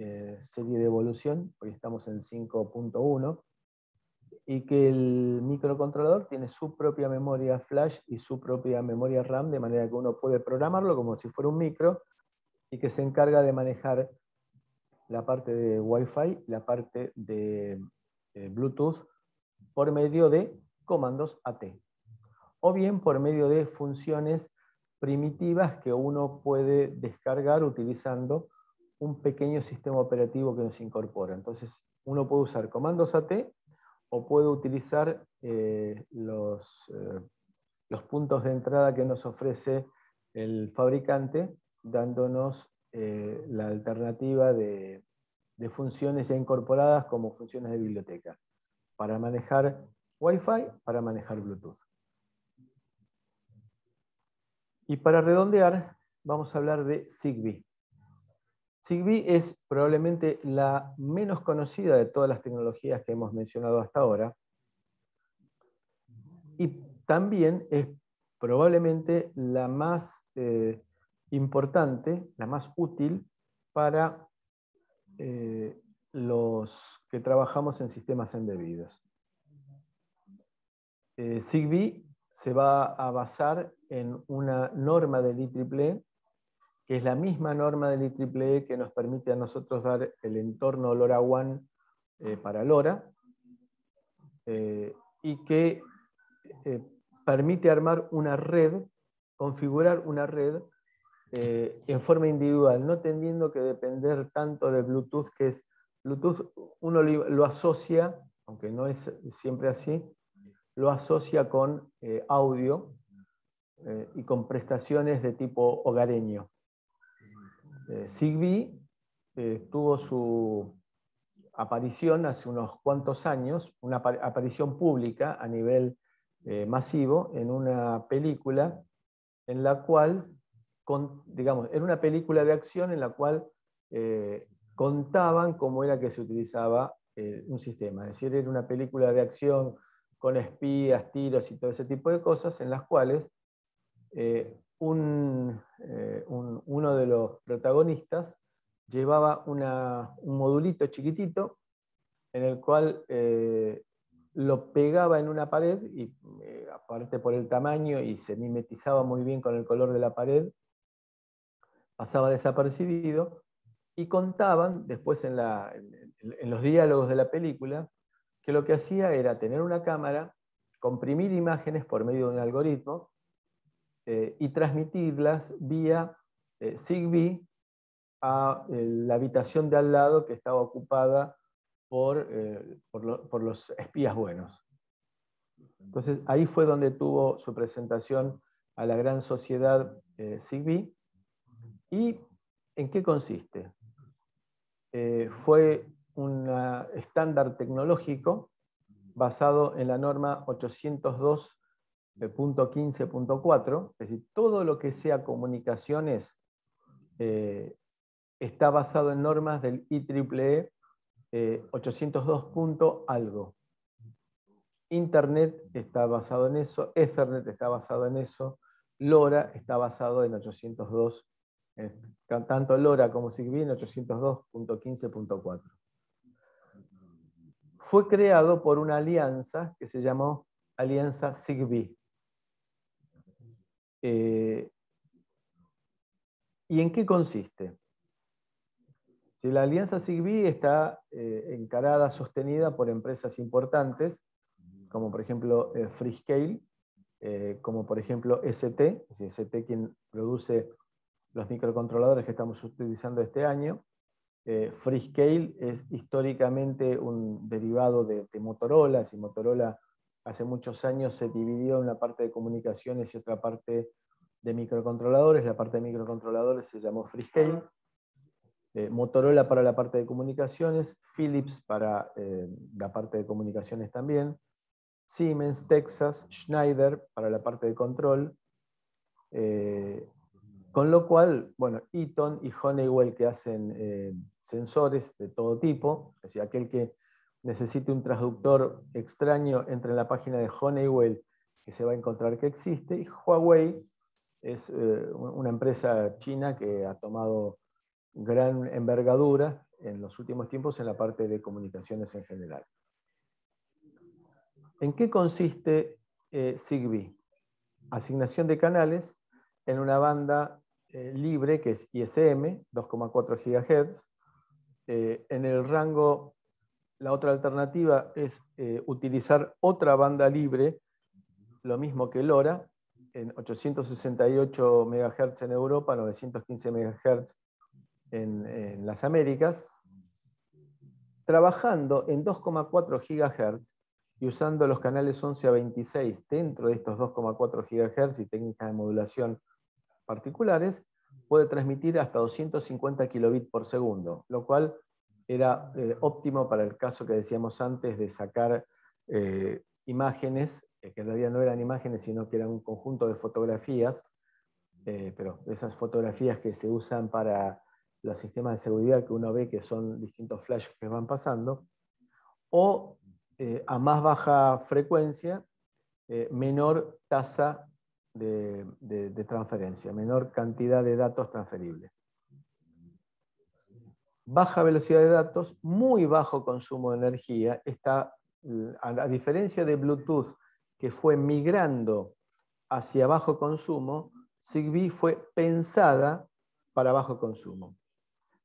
serie de evolución, hoy estamos en 5.1, y que el microcontrolador tiene su propia memoria flash y su propia memoria RAM, de manera que uno puede programarlo como si fuera un micro, y que se encarga de manejar la parte de Wi-Fi, la parte de Bluetooth, por medio de comandos AT, o bien por medio de funciones primitivas que uno puede descargar utilizando un pequeño sistema operativo que nos incorpora. Entonces, uno puede usar comandos AT o puede utilizar los puntos de entrada que nos ofrece el fabricante, dándonos la alternativa de funciones ya incorporadas como funciones de biblioteca, para manejar Wi-Fi, para manejar Bluetooth. Y para redondear, vamos a hablar de Zigbee. Zigbee es probablemente la menos conocida de todas las tecnologías que hemos mencionado hasta ahora, y también es probablemente la más importante, la más útil para los que trabajamos en sistemas embebidos. Zigbee se va a basar en una norma del IEEE, que es la misma norma del IEEE que nos permite a nosotros dar el entorno LoRaWAN para LoRa, y que permite armar una red, configurar una red en forma individual, no teniendo que depender tanto de Bluetooth, que es Bluetooth, uno lo asocia, aunque no es siempre así, lo asocia con audio y con prestaciones de tipo hogareño. Zigbee tuvo su aparición hace unos cuantos años, una aparición pública a nivel masivo, en una película en la cual, digamos, era una película de acción en la cual contaban cómo era que se utilizaba un sistema. Es decir, era una película de acción con espías, tiros y todo ese tipo de cosas, en las cuales uno de los protagonistas llevaba un modulito chiquitito en el cual lo pegaba en una pared y aparte por el tamaño y se mimetizaba muy bien con el color de la pared, pasaba desapercibido, y contaban después en los diálogos de la película que lo que hacía era tener una cámara, comprimir imágenes por medio de un algoritmo y transmitirlas vía Zigbee a la habitación de al lado que estaba ocupada por los espías buenos. Entonces ahí fue donde tuvo su presentación a la gran sociedad Zigbee, y ¿En qué consiste? Fue un estándar tecnológico basado en la norma 802.15.4, es decir, todo lo que sea comunicaciones está basado en normas del IEEE 802. Algo. Internet está basado en eso, Ethernet está basado en eso, LoRa está basado en 802, tanto LoRa como Zigbee en 802.15.4. Fue creado por una alianza que se llamó Alianza Zigbee. ¿Y en qué consiste? Si la Alianza Zigbee está encarada, sostenida por empresas importantes, como por ejemplo Freescale, como por ejemplo ST, es decir, ST quien produce los microcontroladores que estamos utilizando este año. Freescale es históricamente un derivado de Motorola, y Motorola hace muchos años se dividió en una parte de comunicaciones y otra parte de microcontroladores. La parte de microcontroladores se llamó Freescale. Motorola para la parte de comunicaciones, Philips para la parte de comunicaciones también, Siemens, Texas, Schneider para la parte de control, con lo cual, bueno, Eaton y Honeywell que hacen sensores de todo tipo, es decir, aquel que necesite un traductor extraño entre en la página de Honeywell que se va a encontrar que existe, y Huawei es una empresa china que ha tomado gran envergadura en los últimos tiempos en la parte de comunicaciones en general. ¿En qué consiste Zigbee? Asignación de canales en una banda libre que es ISM, 2,4 GHz. En el rango, la otra alternativa es utilizar otra banda libre, lo mismo que LoRa, en 868 MHz en Europa, 915 MHz en las Américas, trabajando en 2,4 GHz y usando los canales 11 a 26 dentro de estos 2,4 GHz y técnicas de modulación particulares, puede transmitir hasta 250 kilobits por segundo, lo cual era óptimo para el caso que decíamos antes de sacar imágenes, que en realidad no eran imágenes, sino que eran un conjunto de fotografías, pero esas fotografías que se usan para los sistemas de seguridad que uno ve que son distintos flashes que van pasando, o a más baja frecuencia, menor tasa de transferencia, menor cantidad de datos transferibles. Baja velocidad de datos, muy bajo consumo de energía. A diferencia de Bluetooth, que fue migrando hacia bajo consumo, Zigbee fue pensada para bajo consumo.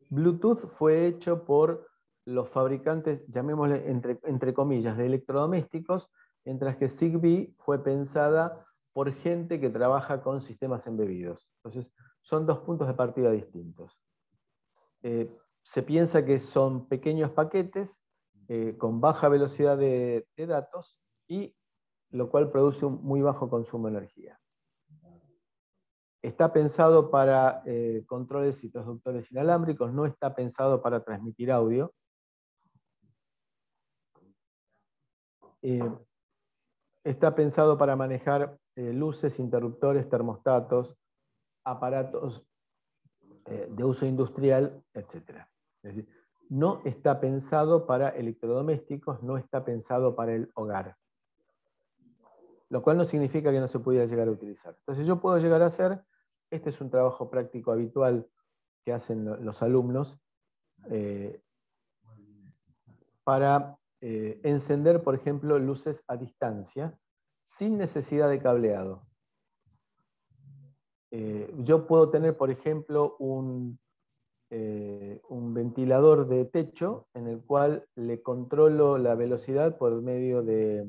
Bluetooth fue hecho por los fabricantes, llamémosle entre comillas, de electrodomésticos, mientras que Zigbee fue pensada por gente que trabaja con sistemas embebidos. Entonces, son dos puntos de partida distintos. Se piensa que son pequeños paquetes con baja velocidad de datos, y lo cual produce un muy bajo consumo de energía. Está pensado para controles y transductores inalámbricos, no está pensado para transmitir audio. Está pensado para manejar luces, interruptores, termostatos, aparatos de uso industrial, etc. Es decir, no está pensado para electrodomésticos, no está pensado para el hogar. Lo cual no significa que no se pudiera llegar a utilizar. Entonces yo puedo llegar a hacer, este es un trabajo práctico habitual que hacen los alumnos, para encender, por ejemplo, luces a distancia, sin necesidad de cableado. Yo puedo tener, por ejemplo, un ventilador de techo en el cual le controlo la velocidad por medio de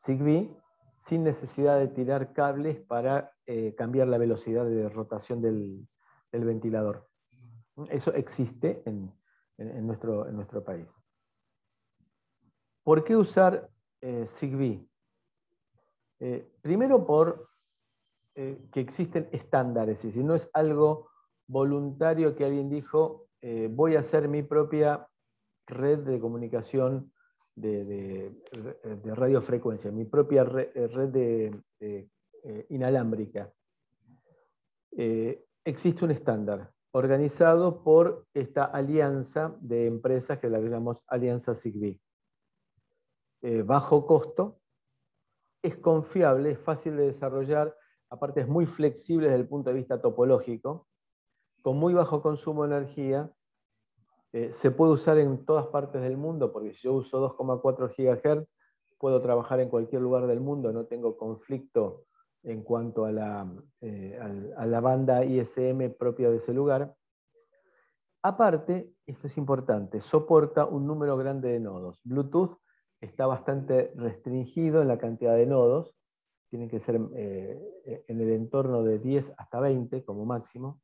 Zigbee, sin necesidad de tirar cables para cambiar la velocidad de rotación del ventilador. Eso existe en nuestro país. ¿Por qué usar Zigbee? Primero por que existen estándares, es decir, no es algo voluntario que alguien dijo, voy a hacer mi propia red de comunicación de radiofrecuencia, mi propia red inalámbrica. Existe un estándar organizado por esta alianza de empresas que la llamamos Alianza Zigbee. Bajo costo, es confiable, es fácil de desarrollar, aparte es muy flexible desde el punto de vista topológico, con muy bajo consumo de energía, se puede usar en todas partes del mundo, porque si yo uso 2,4 GHz, puedo trabajar en cualquier lugar del mundo, no tengo conflicto en cuanto a la banda ISM propia de ese lugar. Aparte, esto es importante, soporta un número grande de nodos. Bluetooth está bastante restringido en la cantidad de nodos, tienen que ser en el entorno de 10 hasta 20 como máximo.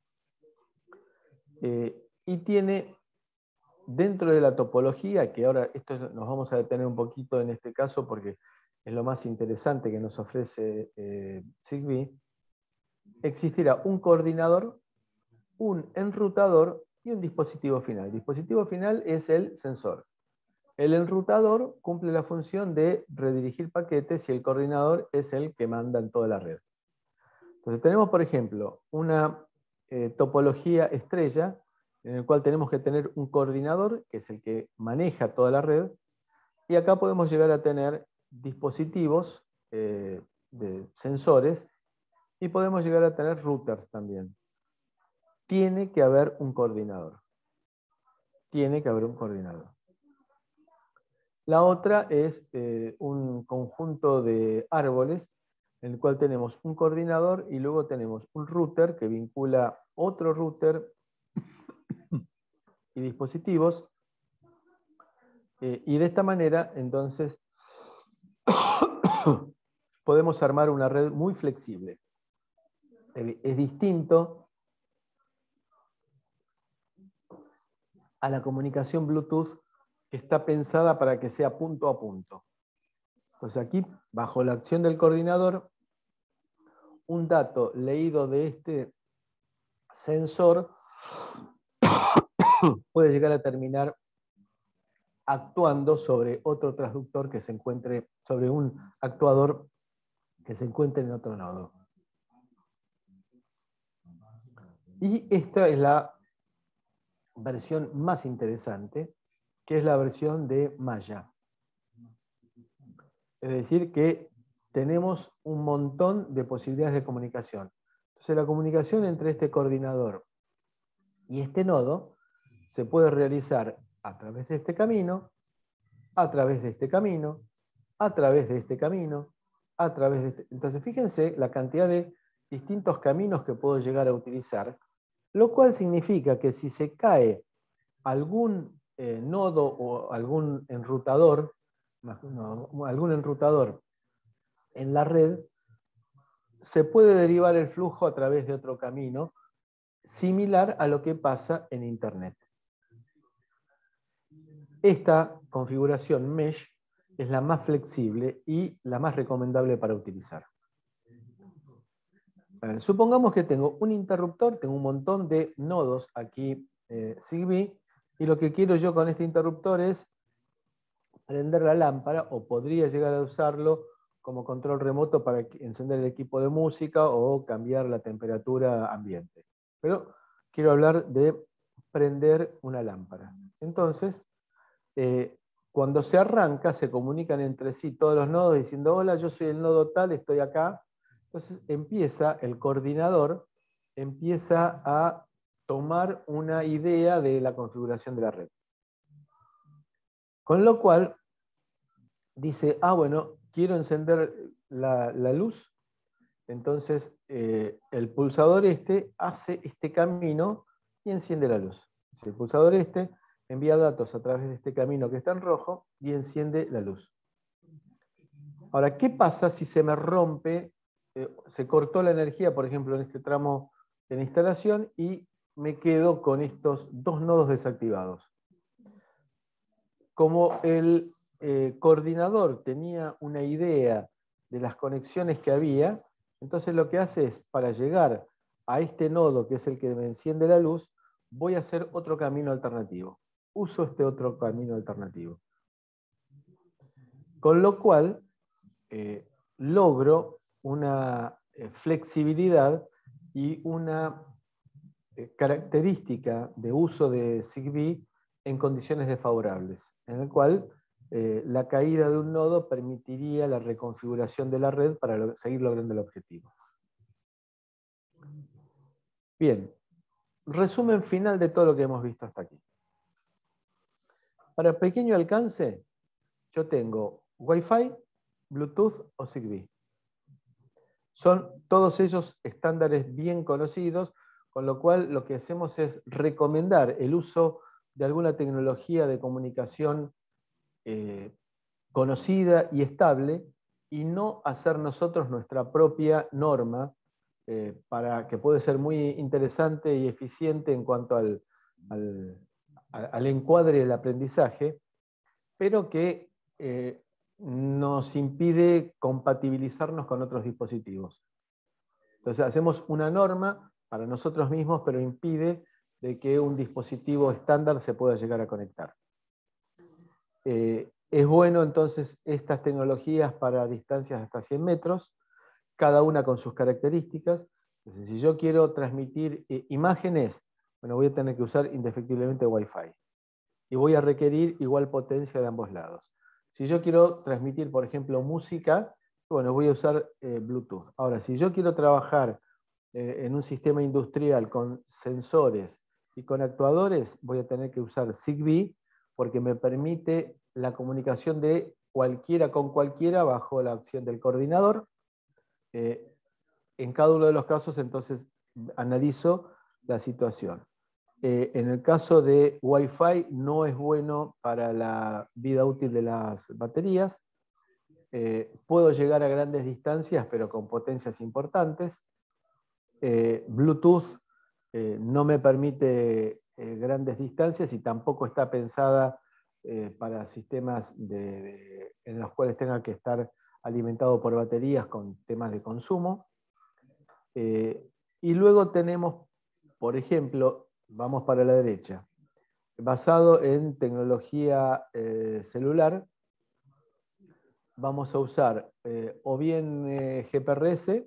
Y tiene, dentro de la topología, que ahora esto nos vamos a detener un poquito en este caso porque es lo más interesante que nos ofrece Zigbee, existirá un coordinador, un enrutador y un dispositivo final. El dispositivo final es el sensor. El enrutador cumple la función de redirigir paquetes y el coordinador es el que manda en toda la red. Entonces tenemos, por ejemplo, una topología estrella en el cual tenemos que tener un coordinador, que es el que maneja toda la red, y acá podemos llegar a tener dispositivos de sensores y podemos llegar a tener routers también. Tiene que haber un coordinador. Tiene que haber un coordinador. La otra es un conjunto de árboles en el cual tenemos un coordinador y luego tenemos un router que vincula otro router y dispositivos. Y de esta manera, entonces, podemos armar una red muy flexible. Es distinto a la comunicación Bluetooth que está pensada para que sea punto a punto. Entonces aquí, bajo la acción del coordinador, un dato leído de este sensor puede llegar a terminar actuando sobre otro transductor que se encuentre, sobre un actuador que se encuentre en otro nodo. Y esta es la versión más interesante, que es la versión de Maya. Es decir, que tenemos un montón de posibilidades de comunicación. Entonces la comunicación entre este coordinador y este nodo se puede realizar a través de este camino, a través de este camino, a través de este camino, a través de este. Entonces fíjense la cantidad de distintos caminos que puedo llegar a utilizar, lo cual significa que si se cae algún nodo o algún enrutador en la red, se puede derivar el flujo a través de otro camino, similar a lo que pasa en Internet. Esta configuración mesh es la más flexible y la más recomendable para utilizar. Supongamos que tengo un interruptor, tengo un montón de nodos aquí Zigbee, y lo que quiero yo con este interruptor es prender la lámpara, o podría llegar a usarlo como control remoto para encender el equipo de música o cambiar la temperatura ambiente. Pero quiero hablar de prender una lámpara. Entonces, cuando se arranca, se comunican entre sí todos los nodos diciendo, hola, yo soy el nodo tal, estoy acá. Entonces empieza el coordinador, empieza a tomar una idea de la configuración de la red. Con lo cual, dice, bueno, quiero encender la luz, entonces el pulsador este hace este camino y enciende la luz. El pulsador este envía datos a través de este camino que está en rojo y enciende la luz. Ahora, ¿qué pasa si se me rompe, se cortó la energía, por ejemplo, en este tramo de la instalación y me quedo con estos dos nodos desactivados? Como el coordinador tenía una idea de las conexiones que había, Entonces lo que hace es, para llegar a este nodo, que es el que me enciende la luz, voy a hacer otro camino alternativo. Uso este otro camino alternativo. Con lo cual, logro una flexibilidad y una característica de uso de Zigbee en condiciones desfavorables, en el cual la caída de un nodo permitiría la reconfiguración de la red para seguir logrando el objetivo. Bien, resumen final de todo lo que hemos visto hasta aquí. Para pequeño alcance, yo tengo Wi-Fi, Bluetooth o Zigbee. Son todos ellos estándares bien conocidos, con lo cual lo que hacemos es recomendar el uso de alguna tecnología de comunicación conocida y estable, y no hacer nosotros nuestra propia norma, para que puede ser muy interesante y eficiente en cuanto al encuadre del aprendizaje, pero que nos impide compatibilizarnos con otros dispositivos. Entonces hacemos una norma para nosotros mismos, pero impide de que un dispositivo estándar se pueda llegar a conectar. Es bueno entonces estas tecnologías para distancias hasta 100 metros, cada una con sus características. Entonces, si yo quiero transmitir imágenes, bueno, voy a tener que usar indefectiblemente Wi-Fi. Y voy a requerir igual potencia de ambos lados. Si yo quiero transmitir, por ejemplo, música, bueno, voy a usar Bluetooth. Ahora, si yo quiero trabajar en un sistema industrial con sensores y con actuadores, voy a tener que usar Zigbee, porque me permite la comunicación de cualquiera con cualquiera bajo la acción del coordinador. En cada uno de los casos, entonces, analizo la situación. En el caso de Wi-Fi, no es bueno para la vida útil de las baterías. Puedo llegar a grandes distancias, pero con potencias importantes. Bluetooth no me permite grandes distancias y tampoco está pensada para sistemas en los cuales tenga que estar alimentado por baterías con temas de consumo. Y luego tenemos, por ejemplo, vamos para la derecha, basado en tecnología celular, vamos a usar o bien GPRS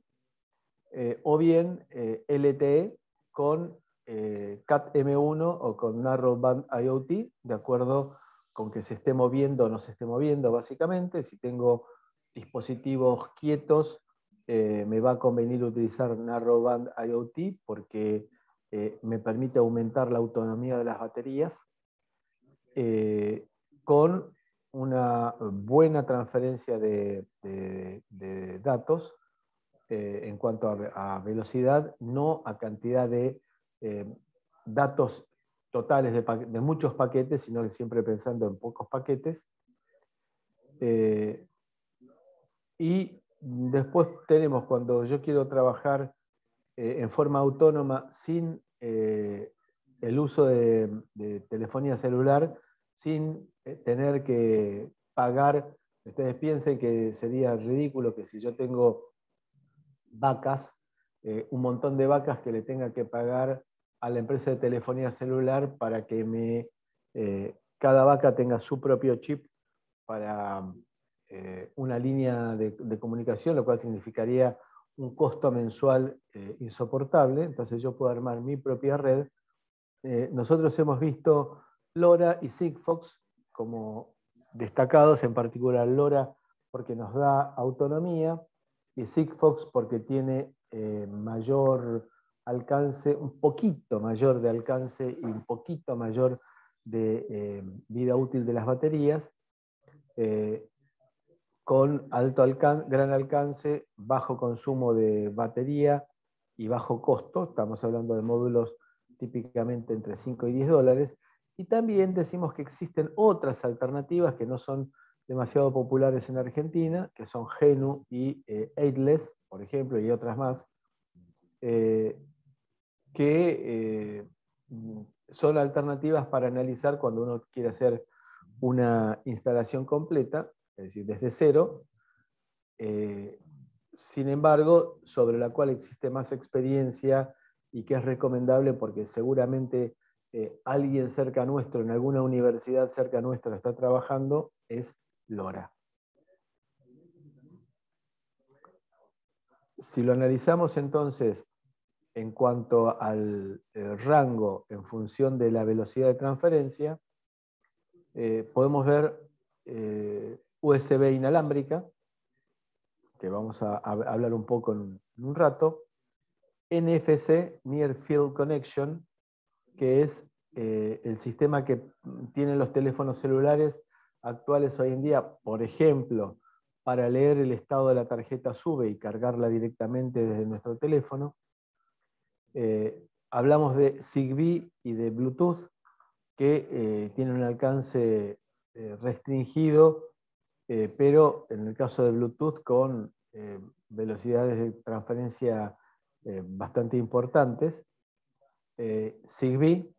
o bien LTE con Cat-M1 o con Narrowband IoT, de acuerdo con que se esté moviendo o no se esté moviendo, básicamente. Si tengo dispositivos quietos, me va a convenir utilizar Narrowband IoT porque me permite aumentar la autonomía de las baterías con una buena transferencia de datos en cuanto a velocidad, no a cantidad de datos totales de muchos paquetes, sino que siempre pensando en pocos paquetes. Y después tenemos, cuando yo quiero trabajar en forma autónoma sin el uso de telefonía celular, sin tener que pagar. Ustedes piensen que sería ridículo que si yo tengo vacas, un montón de vacas, que le tenga que pagar a la empresa de telefonía celular para que cada vaca tenga su propio chip para una línea de comunicación, lo cual significaría un costo mensual insoportable. Entonces yo puedo armar mi propia red. Nosotros hemos visto LoRa y Sigfox como destacados, en particular LoRa porque nos da autonomía, y Sigfox porque tiene mayor alcance, un poquito mayor de alcance y un poquito mayor de vida útil de las baterías, con alto gran alcance, bajo consumo de batería y bajo costo. Estamos hablando de módulos típicamente entre 5 y 10 dólares. Y también decimos que existen otras alternativas que no son demasiado populares en Argentina, que son Genu y Aidless, por ejemplo, y otras más, que son alternativas para analizar cuando uno quiere hacer una instalación completa, es decir, desde cero, sin embargo, sobre la cual existe más experiencia y que es recomendable porque seguramente alguien cerca nuestro, en alguna universidad cerca nuestra está trabajando, es LoRa. Si lo analizamos entonces en cuanto al rango en función de la velocidad de transferencia, podemos ver USB inalámbrica, que vamos a hablar un poco en un rato, NFC, Near Field Connection, que es el sistema que tienen los teléfonos celulares actuales hoy en día, por ejemplo, para leer el estado de la tarjeta SUBE y cargarla directamente desde nuestro teléfono. Hablamos de Zigbee y de Bluetooth, que tienen un alcance restringido, pero en el caso de Bluetooth con velocidades de transferencia bastante importantes. Zigbee,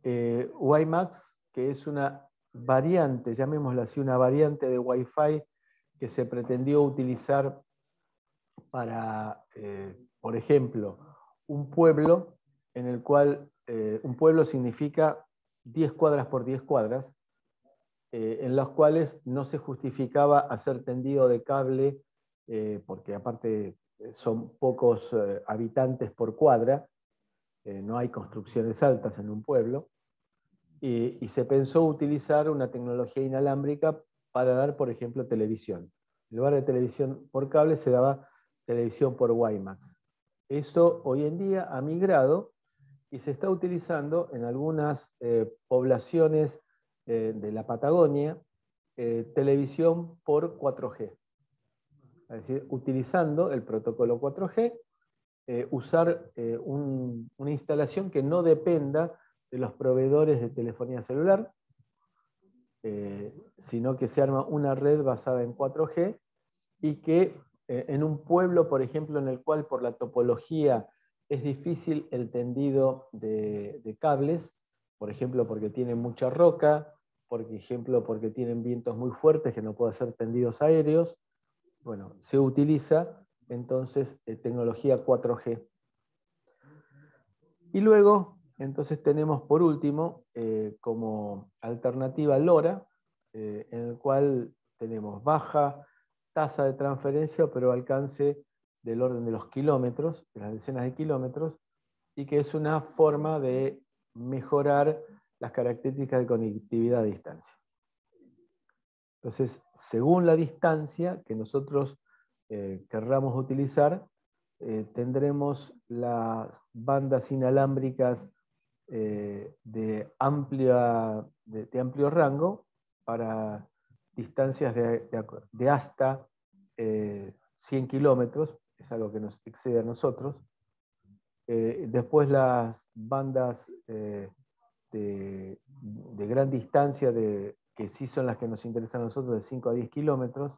WiMAX, que es una variante, llamémosla así, una variante de Wi-Fi que se pretendió utilizar para, por ejemplo, un pueblo en el cual un pueblo significa 10 cuadras por 10 cuadras, en las cuales no se justificaba hacer tendido de cable, porque aparte son pocos habitantes por cuadra, no hay construcciones altas en un pueblo, y se pensó utilizar una tecnología inalámbrica para dar, por ejemplo, televisión. En lugar de televisión por cable se daba televisión por WiMAX. Eso hoy en día ha migrado y se está utilizando en algunas poblaciones de la Patagonia, televisión por 4G. Es decir, utilizando el protocolo 4G, usar una instalación que no dependa de los proveedores de telefonía celular, sino que se arma una red basada en 4G y que en un pueblo, por ejemplo, en el cual por la topología es difícil el tendido de cables, por ejemplo, porque tienen mucha roca, por ejemplo, porque tienen vientos muy fuertes que no pueden hacer tendidos aéreos, bueno, se utiliza entonces tecnología 4G. Y luego, entonces tenemos por último, como alternativa LoRa, en el cual tenemos baja tasa de transferencia, pero alcance del orden de los kilómetros, de las decenas de kilómetros, y que es una forma de mejorar las características de conectividad a distancia. Entonces, según la distancia que nosotros querramos utilizar, tendremos las bandas inalámbricas de amplio rango para distancias de hasta 100 kilómetros, es algo que nos excede a nosotros. Después las bandas de gran distancia, que sí son las que nos interesan a nosotros, de 5 a 10 kilómetros.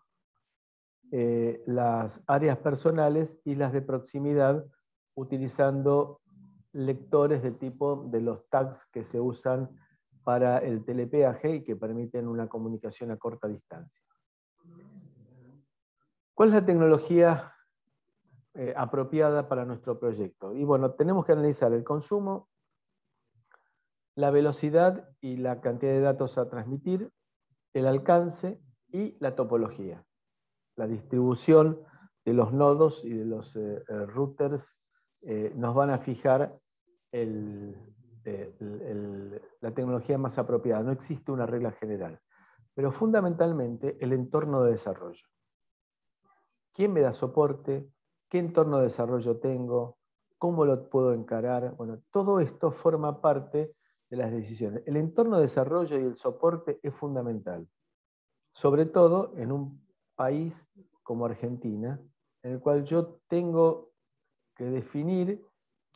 Las áreas personales y las de proximidad, utilizando lectores de tipo de los tags que se usan para el telepeaje y que permiten una comunicación a corta distancia. ¿Cuál es la tecnología apropiada para nuestro proyecto? Y bueno, tenemos que analizar el consumo, la velocidad y la cantidad de datos a transmitir, el alcance y la topología. La distribución de los nodos y de los routers nos van a fijar la tecnología más apropiada. No existe una regla general, pero fundamentalmente el entorno de desarrollo. ¿Quién me da soporte? ¿Qué entorno de desarrollo tengo? ¿Cómo lo puedo encarar? Bueno, todo esto forma parte de las decisiones. El entorno de desarrollo y el soporte es fundamental, sobre todo en un país como Argentina, en el cual yo tengo que definir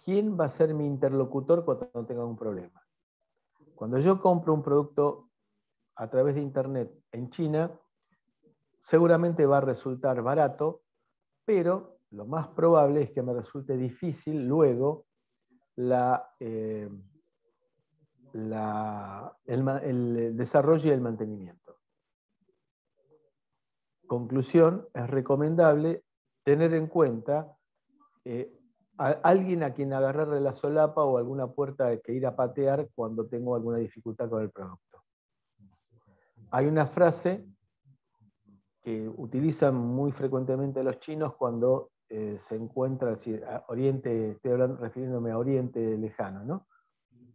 quién va a ser mi interlocutor cuando tenga un problema. Cuando yo compro un producto a través de Internet en China, seguramente va a resultar barato, pero lo más probable es que me resulte difícil luego el desarrollo y el mantenimiento. conclusión, es recomendable tener en cuenta a alguien a quien agarrarle la solapa o alguna puerta que ir a patear cuando tengo alguna dificultad con el producto. Hay una frase que utilizan muy frecuentemente los chinos cuando se encuentran, Oriente, estoy refiriéndome a Oriente lejano, ¿no?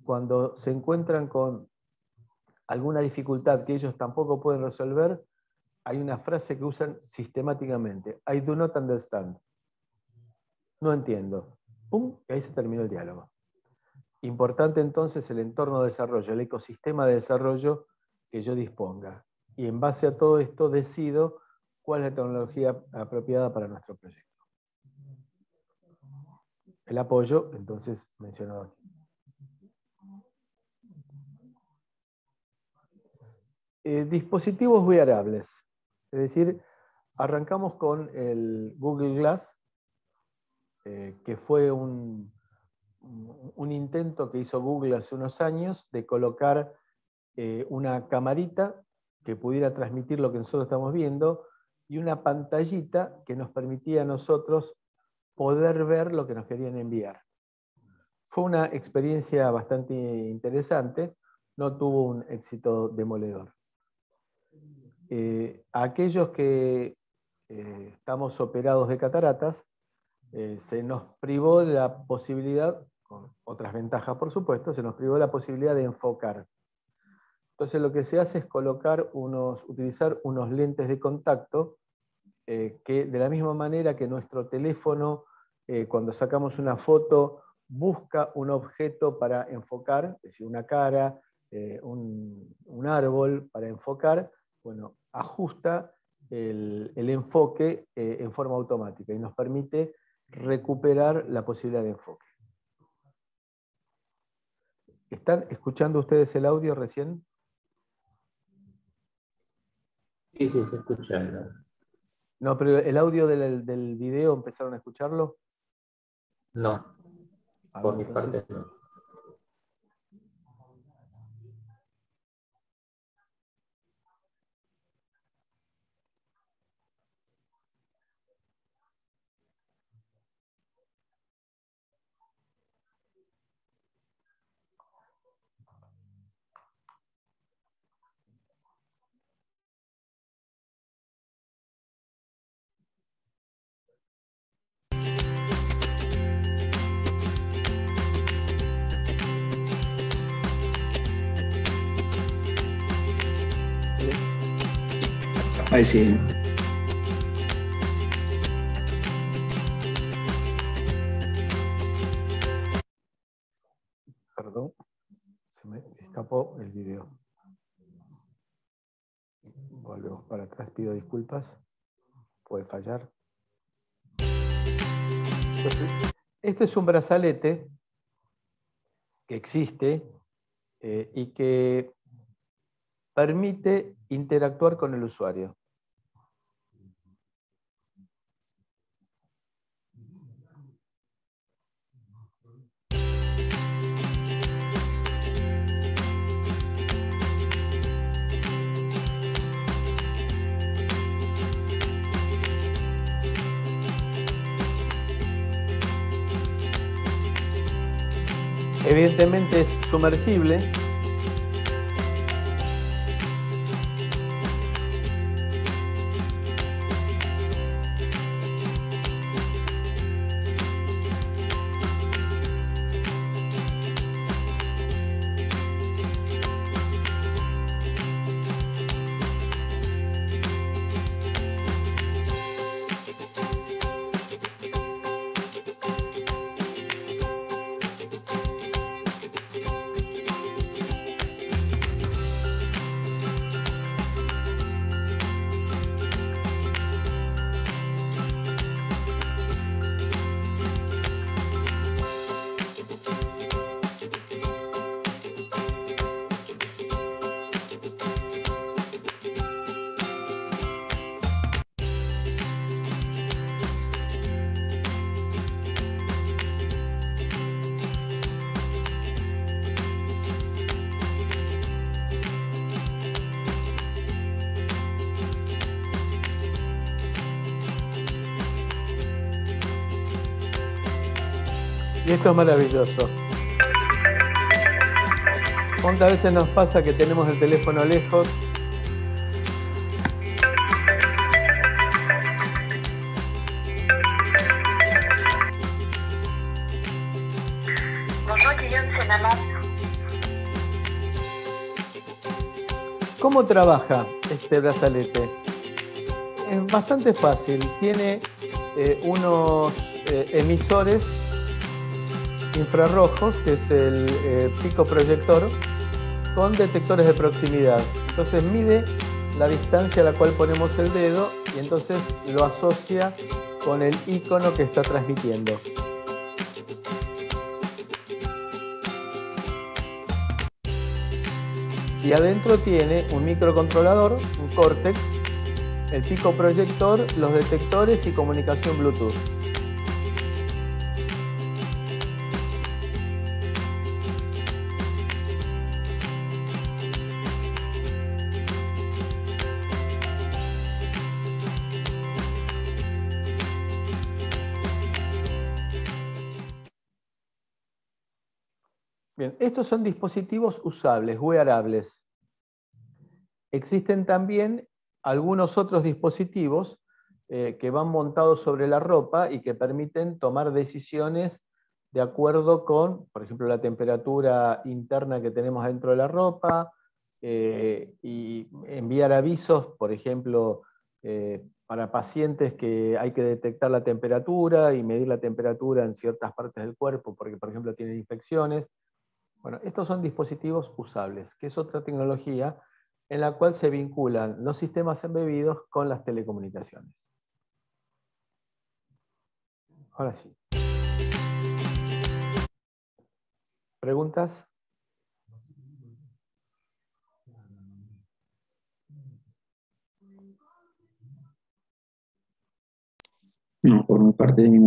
Cuando se encuentran con alguna dificultad que ellos tampoco pueden resolver, hay una frase que usan sistemáticamente: I do not understand. No entiendo. ¡Pum! Y ahí se terminó el diálogo. Importante entonces el entorno de desarrollo, el ecosistema de desarrollo que yo disponga. Y en base a todo esto decido cuál es la tecnología apropiada para nuestro proyecto. El apoyo, entonces, mencionado aquí. Dispositivos wearables. Es decir, arrancamos con el Google Glass, que fue un intento que hizo Google hace unos años de colocar una camarita que pudiera transmitir lo que nosotros estamos viendo y una pantallita que nos permitía a nosotros poder ver lo que nos querían enviar. Fue una experiencia bastante interesante, no tuvo un éxito demoledor. A aquellos que estamos operados de cataratas, se nos privó de la posibilidad, con otras ventajas por supuesto, se nos privó de la posibilidad de enfocar. Entonces lo que se hace es utilizar unos lentes de contacto que de la misma manera que nuestro teléfono, cuando sacamos una foto, busca un objeto para enfocar, es decir, una cara, un árbol para enfocar, bueno, ajusta el enfoque en forma automática y nos permite recuperar la posibilidad de enfoque. ¿Están escuchando ustedes el audio recién? Sí, sí, se escucha. No, pero el audio del video, ¿empezaron a escucharlo? No, por mi parte no. Ahí sí. Perdón, se me escapó el video. Volvemos para atrás, pido disculpas. Puede fallar. Entonces, este es un brazalete que existe y que permite interactuar con el usuario. Evidentemente es sumergible. Y esto es maravilloso. ¿Cuántas veces nos pasa que tenemos el teléfono lejos? ¿Cómo trabaja este brazalete? Es bastante fácil. Tiene unos emisores infrarrojos, que es el pico proyector, con detectores de proximidad. Entonces mide la distancia a la cual ponemos el dedo y entonces lo asocia con el icono que está transmitiendo. Y adentro tiene un microcontrolador, un Cortex, el pico proyector, los detectores y comunicación Bluetooth. Bien, estos son dispositivos usables, wearables. Existen también algunos otros dispositivos que van montados sobre la ropa y que permiten tomar decisiones de acuerdo con, por ejemplo, la temperatura interna que tenemos dentro de la ropa, y enviar avisos, por ejemplo, para pacientes que hay que detectar la temperatura y medir la temperatura en ciertas partes del cuerpo, porque, por ejemplo, tienen infecciones. Bueno, estos son dispositivos usables, que es otra tecnología en la cual se vinculan los sistemas embebidos con las telecomunicaciones. Ahora sí. ¿Preguntas? No, por mi parte ninguna.